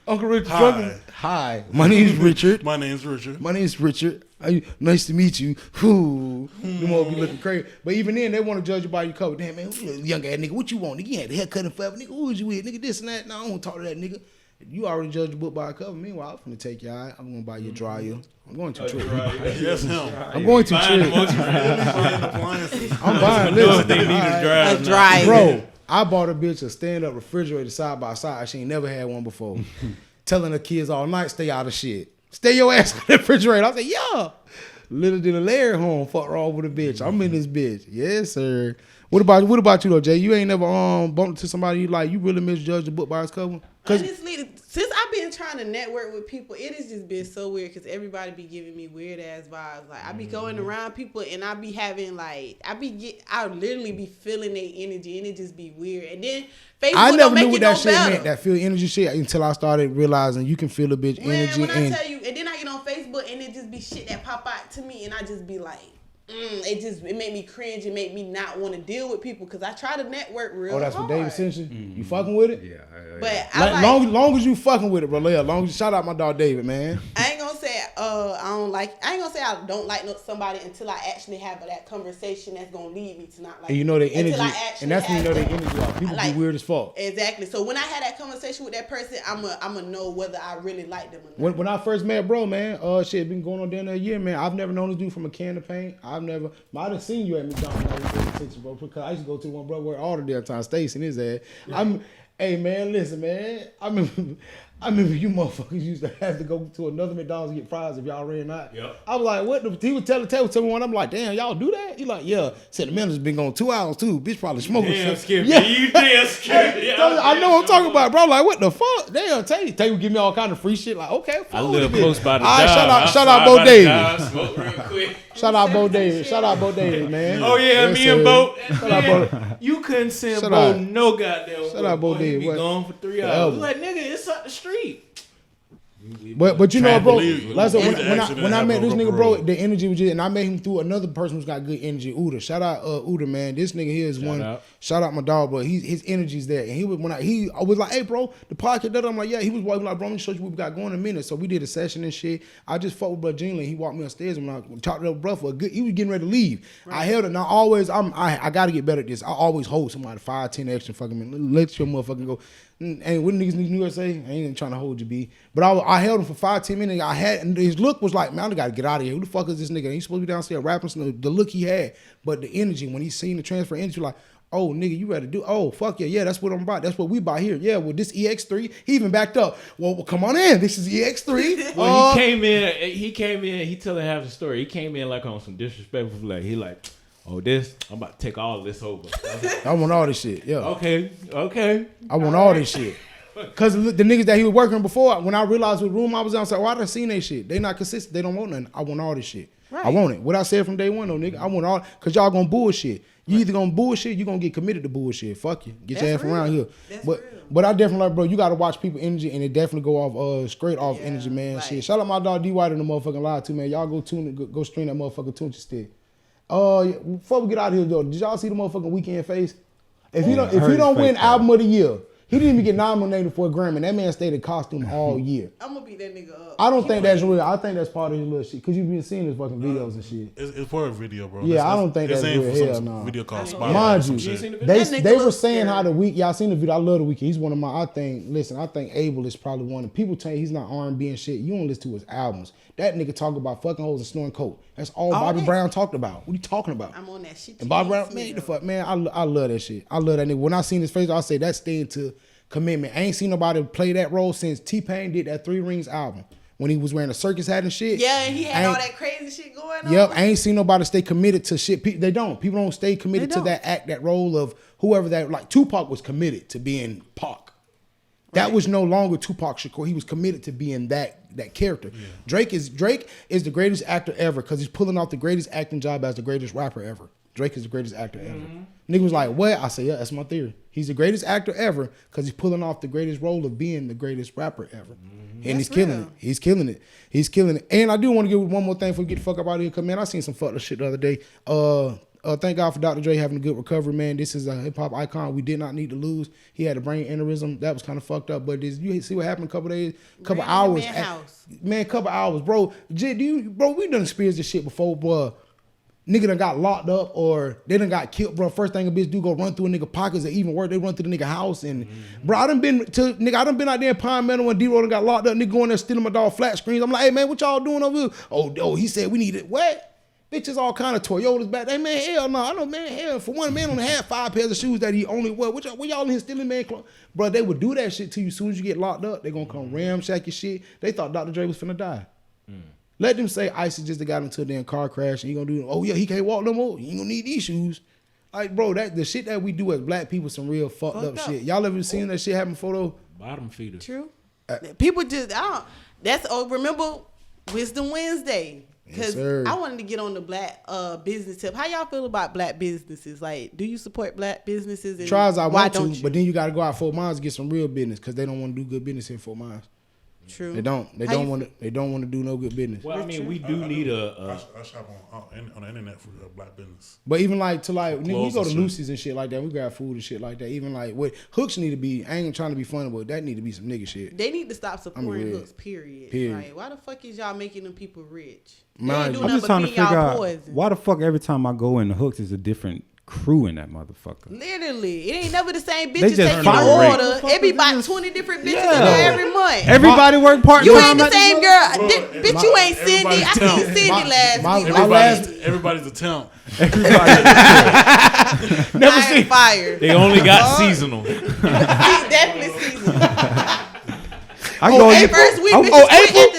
Speaker 2: Uncle Richard. Hi. My name's Richard.
Speaker 6: My name's Richard.
Speaker 2: Nice to meet you. Whoo. You won't be looking crazy. But even then, they want to judge you by your cover. Damn, man, you young ass nigga. What you want? Nigga, you had the haircut and forever. Nigga, who was you with? Nigga, this and that. No, I don't want to talk to that nigga. You already judged the book by a cover. Meanwhile, I'm going to take your eye. I'm going to buy you a dryer. I'm going to trip.
Speaker 6: Yes, him.
Speaker 2: I'm going to trip. I'm buying this.
Speaker 4: They need a
Speaker 3: dryer.
Speaker 2: Bro, I bought a bitch a stand-up refrigerator side by side. She ain't never had one before. Telling the kids all night, stay out of shit. Stay your ass in the refrigerator. I said, yeah. Little did a Larry home fuck wrong with a bitch. I'm in this bitch. Yes, sir. What about you though, Jay? You ain't never bumped into somebody you really misjudged the book by its cover?
Speaker 3: Honestly, since I've been trying to network with people, it has just been so weird because everybody be giving me weird ass vibes. Like I be going around people and I be having I literally be feeling their energy and it just be weird. And then Facebook
Speaker 2: I never knew
Speaker 3: what
Speaker 2: that shit meant, that feel energy shit, until I started realizing you can feel a bitch energy.
Speaker 3: When I tell you, and then I get on Facebook and it just be shit that pop out to me and I just be like, it made me cringe and made me not want to deal with people because I try to network real hard.
Speaker 2: Oh, that's what David sent you? You fucking with it?
Speaker 1: Yeah.
Speaker 3: But
Speaker 2: long as you fucking with it, bro. Shout out my dog David, man.
Speaker 3: I ain't gonna say I don't like somebody until I actually have that conversation that's gonna lead me to not like.
Speaker 2: And you know their energy, and that's when you know their energy. People be weird as fuck.
Speaker 3: Exactly. So when I had that conversation with that person, I'ma know whether I really like them or not.
Speaker 2: When I first met bro, man, shit been going on down there a year, man. I've never known this dude from a can of paint. I've have seen you at McDonald's, bro, because I used to go to one brother where all the damn time Stacy and his ass. Yeah. Hey man, listen, man. I remember you motherfuckers used to have to go to another McDonald's and get fries if y'all ran out. Yep. I was like, what? He would tell me one. I'm like, damn, y'all do that? He like, yeah. Said the manager's been gone 2 hours too. Bitch probably smoking.
Speaker 4: Damn, Skip. Yeah. You damn Skip. Yeah,
Speaker 2: I know what I'm talking about, bro. Like, what the fuck? Damn, Tay would give me all kind of free shit. Like, okay,
Speaker 4: I live close by the
Speaker 2: job. Shout out Bo Davis. Smoke real quick. Shout out Bo Davis, man.
Speaker 4: Oh yeah, me and Bo. You couldn't send Bo no goddamn.
Speaker 2: Shout out Bo Davis.
Speaker 4: Be gone for 3 hours. Like nigga, it's up the street.
Speaker 2: But you know, bro, like when I met this nigga, bro, the energy was just, and I met him through another person who's got good energy, Uda. Shout out Uda, man. This nigga here is shout out my dog, bro. His energy's there. And I was like, hey, bro, the podcast, I'm like, yeah, he was walking like, bro, let me show you what we got going in a minute. So we did a session and shit. I just fought with Bro Jingling. He walked me upstairs and I talked to bro for he was getting ready to leave. Right. I held it. Now I gotta get better at this. I always hold somebody 5-10 extra fucking minutes. Let your motherfucking go. And what niggas in New York say, I ain't even trying to hold you, B. But I held him for 5-10 minutes. And his look was like, man, I gotta get out of here. Who the fuck is this nigga? He's supposed to be downstairs rapping. So the look he had, but the energy when he seen the transfer energy, like, oh nigga, you ready to do? Oh fuck yeah, that's what I'm about. That's what we about here. Yeah, well this EX3, he even backed up. Well, come on in. This is EX3.
Speaker 4: Well, he came in. He telling half the story. He came in like on some disrespectful. Like he like, oh this, I'm about to take all this over.
Speaker 2: I want all this shit. Yeah.
Speaker 4: Okay.
Speaker 2: I want all this shit. Cause the niggas that he was working before, when I realized what room I was in, I was like, I done seen that shit. They not consistent. They don't want nothing. I want all this shit. Right. I want it. What I said from day one though, nigga. I want all, cause y'all gonna bullshit. You either gonna bullshit, you gonna get committed to bullshit. Fuck you. Get your ass from around here. But I definitely like, bro, you gotta watch people energy and it definitely go off straight off energy, man. Like, shit. Shout out my dog D White in the motherfucking live too, man. Y'all go stream that motherfucking Tunchi stick. Before we get out of here though, did y'all see the motherfucking Weekend face? If he don't win album of the year, he didn't even get nominated for a Grammy. That man stayed in costume all year.
Speaker 3: I'm gonna beat that nigga up.
Speaker 2: I don't think that's real. I think that's part of his little shit. Cause you've been seeing his fucking videos and shit.
Speaker 6: It's for a video, bro.
Speaker 2: Yeah, I don't think that's real. Hell no.
Speaker 6: Video called Spotlight.
Speaker 2: Mind you, they were saying how the week. Y'all seen the video? I love the Weeknd. He's one of my. I think Abel is probably one of people tell you he's not R&B and shit. You don't listen to his albums. That nigga talk about fucking hoes and snoring coke. That's all Bobby Brown talked about. What are you talking about?
Speaker 3: I'm on that shit.
Speaker 2: And Bobby Brown, man, the fuck, man. I love that shit. I love that nigga. When I seen his face, I say that's staying to commitment. I ain't seen nobody play that role since T-Pain did that 3 Rings album when he was wearing a circus hat and shit.
Speaker 3: Yeah, and he had all that crazy shit going on.
Speaker 2: Yep, I ain't seen nobody stay committed to shit. They don't. People don't stay committed to that act, that role of whoever that. Like Tupac was committed to being Pac. That was no longer Tupac Shakur. He was committed to being that character. Yeah. Drake is the greatest actor ever because he's pulling off the greatest acting job as the greatest rapper ever. Drake is the greatest actor ever. Nigga was like, what? I say, yeah, that's my theory. He's the greatest actor ever because he's pulling off the greatest role of being the greatest rapper ever. And he's killing it. He's killing it. He's killing it. And I do want to give one more thing before we get the fuck up out of here. Cause man, I seen some fucked up shit the other day. Thank God for Dr. Dre having a good recovery, man. This is a hip hop icon we did not need to lose. He had a brain aneurysm. That was kind of fucked up. But you see what happened a couple hours. Couple hours, bro. We done experienced this shit before, bro. Nigga done got locked up or they done got killed, bro. First thing a bitch do go run through a nigga pockets or even worse, they run through the nigga house. And bro, I done been out there in Pine Meadow when D-Roll got locked up. Nigga going there stealing my dog flat screens. I'm like, hey man, what y'all doing over here? Oh, he said we need it. What? Bitches all kind of Toyotas back. Hey man, hell no. I know man, hell, for one man only had 5 pairs of shoes that he only wore. What y'all in here stealing man clothes? Bro, they would do that shit to you as soon as you get locked up. They gonna come ramshack your shit. They thought Dr. Dre was finna die. Let them say Ice just got into a damn car crash and he gonna do, oh yeah, he can't walk no more. He ain't gonna need these shoes. Like, bro, that the shit that we do as black people some real fucked up shit. Y'all ever seen that shit happen before though?
Speaker 4: Bottom feeder.
Speaker 3: True. People just, remember Wisdom Wednesday. Because I wanted to get on the black business tip. How y'all feel about black businesses? Like, do you support black businesses? And
Speaker 2: try as I want to, but then you got to go out Fort Myers and get some real business because they don't want to do good business in Fort Myers.
Speaker 3: True.
Speaker 2: They don't want to do no good business.
Speaker 4: Well, I mean, we do need
Speaker 6: I shop on the internet for black business.
Speaker 2: But even like we go to Lucy's and shit like that. We grab food and shit like that. Even like what hooks need to be. I ain't trying to be funny, but that need to be some nigga shit.
Speaker 3: They need to stop supporting hooks. Period. Like, why the fuck is y'all making them people rich?
Speaker 1: I'm just trying to figure out why the fuck every time I go in the hooks is a different crew in that motherfucker.
Speaker 3: Literally, it ain't never the same bitches taking the order. It be about 20 different bitches in there every month.
Speaker 1: Everybody work part time.
Speaker 3: You ain't the same girl. Bitch, you ain't Cindy. I seen Cindy last week.
Speaker 6: Everybody's a temp.
Speaker 2: Never seen
Speaker 3: fire.
Speaker 4: They only got seasonal.
Speaker 3: Definitely seasonal.
Speaker 2: April,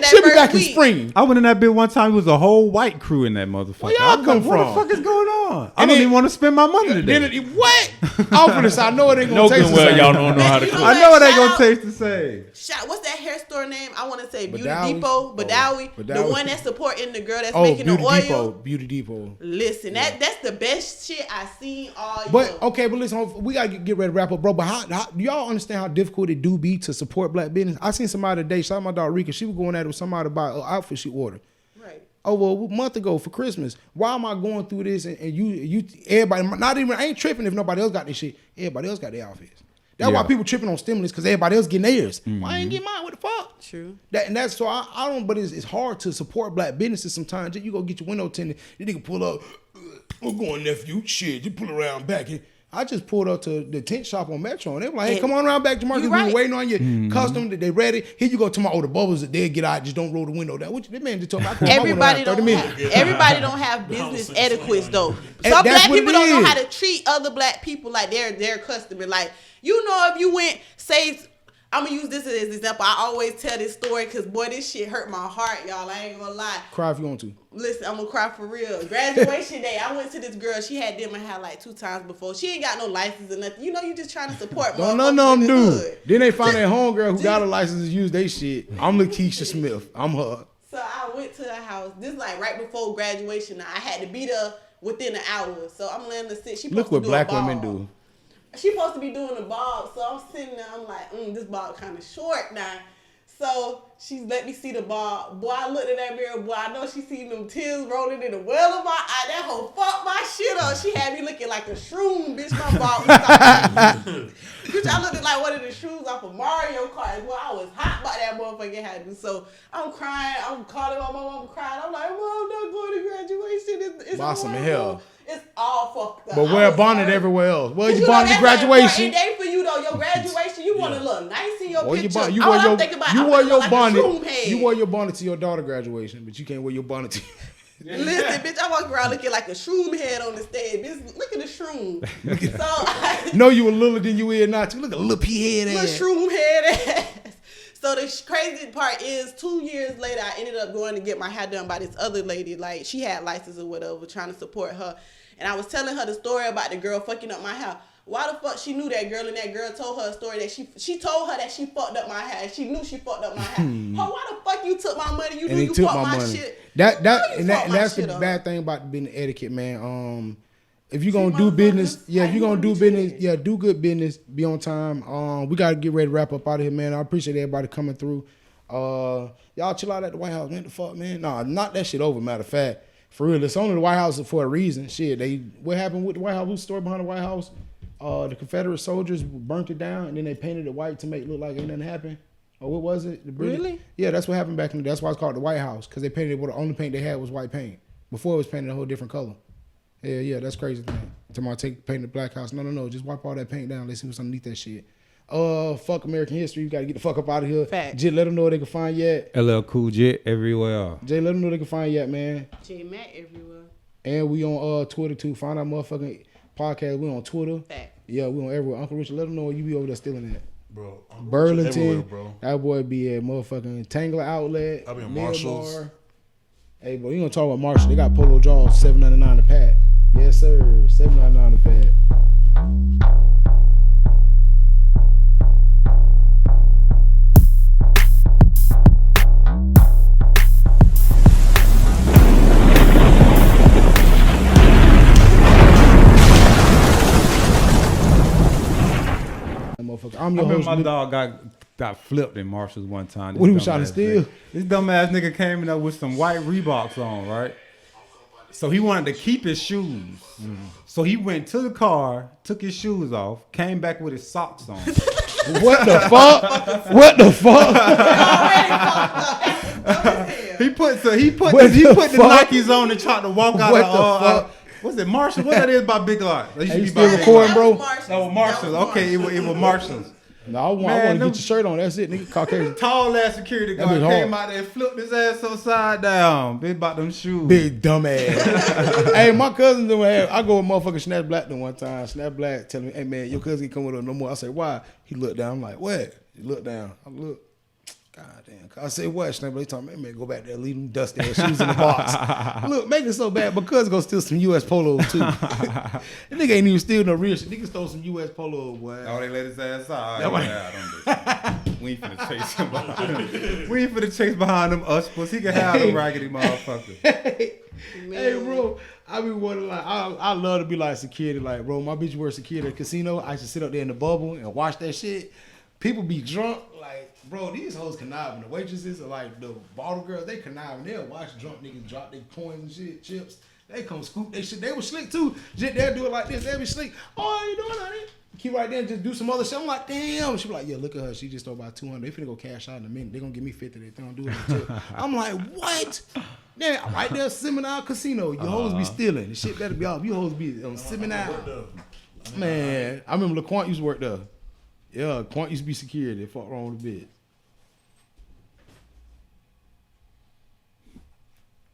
Speaker 2: she'll be back in spring.
Speaker 1: I went in that bit one time. It was a whole white crew in that motherfucker.
Speaker 2: Where y'all come from?
Speaker 1: What the fuck is going on? I don't even want to spend my money today.
Speaker 2: What? I know it ain't gonna taste the same.
Speaker 4: Y'all don't know how to cook.
Speaker 1: I know it ain't gonna taste the same.
Speaker 3: What's that hair store name? I want to say Beauty Depot, Badawi. The one that's supporting the girl that's making the oil.
Speaker 2: Beauty Depot.
Speaker 3: Listen, that's the best shit I seen all year.
Speaker 2: But listen, we gotta get ready to wrap up, bro. But how do y'all understand how difficult it do be to support black business? I seen somebody today, shout out my dog Rika, she was going at it with somebody about an outfit she ordered.
Speaker 3: Right.
Speaker 2: Over a month ago for Christmas. Why am I going through this and you everybody, not even, I ain't tripping if nobody else got this shit. Everybody else got their outfits. That's why people tripping on stimulus because everybody else getting theirs. Why I ain't get mine? What the fuck?
Speaker 3: True.
Speaker 2: That's so I don't, but it's hard to support black businesses sometimes. You go get your window tinted, you nigga pull up, we're going nephew, shit, you pull around back. I just pulled up to the tent shop on Metro, and they were like, hey, come on around back tomorrow because we were waiting on your custom. They ready. Here you go tomorrow. The bubbles, they'll get out. Just don't roll the window down. That man just told me I
Speaker 3: everybody don't have business etiquettes, though. Some black people don't know how to treat other black people like they're their customer. Like, you know, if you went, say, I'm gonna use this as an example. I always tell this story because boy, this shit hurt my heart, y'all. I ain't gonna lie.
Speaker 2: Cry if you want to.
Speaker 3: Listen, I'm gonna cry for real. Graduation day, I went to this girl. She had did my hair like 2 times before. She ain't got no license or nothing. You know, you just trying to support.
Speaker 2: Don't none of them do. Then they find that homegirl who got a license to use they shit. I'm Lakeisha Smith. I'm her.
Speaker 3: So I went to her house. This like right before graduation. I had to be there within an hour. So I'm letting her sit. She
Speaker 2: look what black women do.
Speaker 3: She supposed to be doing the bob, so I'm sitting there. I'm like, this bob kind of short now. So she let me see the bob. Boy, I looked in that mirror. Boy, I know she seen them tears rolling in the well of my eye. That hoe fucked my shit up. She had me looking like a shroom, bitch. My bob was bitch, I looked like one of the shrooms off of Mario Kart. Boy, I was hot by that motherfucking habit. So I'm crying. I'm calling my mom. I'm crying. I'm like, Mom, I'm not going to graduation. It's
Speaker 2: Bossum in hell.
Speaker 3: It's all fucked up.
Speaker 2: But wear a bonnet everywhere else. Well, you bonnet to graduation.
Speaker 3: Like day for you though. Your graduation, you want to look nice in your picture.
Speaker 2: You wore your bonnet. You wore your bonnet to your daughter's graduation, but you can't wear your bonnet to.
Speaker 3: Listen, bitch, I walk around looking like a shroom head on the stage. Bitch, look at the shroom. So
Speaker 2: no, you were littler than you is not. You look a little pea head ass.
Speaker 3: Little shroom head ass. So the crazy part is 2 years later, I ended up going to get my hair done by this other lady. Like, she had license or whatever, trying to support her. And I was telling her the story about the girl fucking up my hair. Why the fuck she knew that girl, and that girl told her a story that she told her that she fucked up my hair. She knew she fucked up my hair. Why the fuck you took my money? You knew you fucked my shit.
Speaker 2: That's the bad thing about being etiquette, man. If you're gonna do business, if you're gonna do business, do good business, be on time. We gotta get ready to wrap up out of here, man. I appreciate everybody coming through. Y'all chill out at the White House, man. The fuck, man. Nah, not that shit over, matter of fact. For real, it's only the White House for a reason. Shit, what happened with the White House? Who's the story behind the White House? The Confederate soldiers burnt it down, and then they painted it white to make it look like ain't nothing happened. Or what was it?
Speaker 3: Really?
Speaker 2: Yeah, that's what happened back in the day. That's why it's called the White House, because they painted it with the only paint they had was white paint. Before it was painted a whole different color. Yeah, that's crazy thing. Tomorrow paint the Black House. No, just wipe all that paint down. Let's see what's underneath that shit. Fuck American history. You gotta get the fuck up out of here.
Speaker 3: Fact.
Speaker 2: Jit, let them know where they can find you at.
Speaker 1: LL Cool J everywhere.
Speaker 2: Jay, let them know they can find you at, man.
Speaker 3: J Matt everywhere.
Speaker 2: And we on Twitter too. Find our motherfucking podcast. We on Twitter.
Speaker 3: Fact.
Speaker 2: Yeah, we on everywhere. Uncle Richard, let them know where you be over there stealing at.
Speaker 6: Bro,
Speaker 2: Burlington,
Speaker 6: bro.
Speaker 2: That boy be at motherfucking Tangler Outlet.
Speaker 6: I be in Marshalls.
Speaker 2: Bar. Hey, bro, you gonna talk about Marshall? They got Polo Jaws $7.99 a pack. Yes, sir, $7.99 a pack. I'm your host.
Speaker 1: My dog got flipped in Marshalls one time.
Speaker 2: What he was trying to steal?
Speaker 1: This dumbass nigga came in there with some white Reeboks on, right? So he wanted to keep his shoes. Mm-hmm. So he went to the car, took his shoes off, came back with his socks on.
Speaker 2: What the fuck? What the fuck?
Speaker 1: He put the Nikes on and tried to walk out of what's it, Marshall? What that is by Big Lots?
Speaker 2: Hey, you still recording, bro?
Speaker 1: No, Marshalls. Okay, it was Marshalls.
Speaker 2: No, I want to get your shirt on. That's it, nigga. Caucasian.
Speaker 1: Tall ass security guard came out there and flipped his ass upside down. Big about them shoes.
Speaker 2: Big dumbass. Hey, my cousin I go with motherfucking Snap Black one time. Snap Black telling me, hey man, your cousin can't come with us no more. I say, why? He looked down. I'm like, what? He looked down. I look. God damn. I say, what? Snap Black told me, man, go back there, leave them dusty ass shoes in the box. Look, make it so bad, but cousin go steal some U.S. Polos too. That nigga ain't even steal no real shit. Nigga stole some U.S. Polos, boy.
Speaker 1: Oh, they let his ass out. We ain't finna chase him behind. We ain't finna chase behind them uspers. He can have them raggedy motherfuckers.
Speaker 2: Hey, bro, I be wondering, like, I love to be like security. Like, bro, my bitch works security at a casino. I used to sit up there in the bubble and watch that shit. People be drunk, like, bro, these hoes conniving. The waitresses are like the bottle girls, they conniving. They'll watch drunk niggas drop their coins and shit, chips. They come scoop they shit. They was slick too. They'll do it like this. They'll be slick. Oh, how you doing, honey? Keep right there and just do some other shit. I'm like, damn. She be like, yeah, look at her. She just throw about 200. They finna go cash out in a minute. They gonna give me 50. They don't do it. I'm like, what? Yeah, right there, Seminole Casino. You hoes be stealing. The shit better be off. You hoes be on Seminole. Man, I remember LaQuant used to work there. Yeah, Quant used to be security. Fuck wrong with the bed.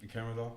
Speaker 1: The camera's off?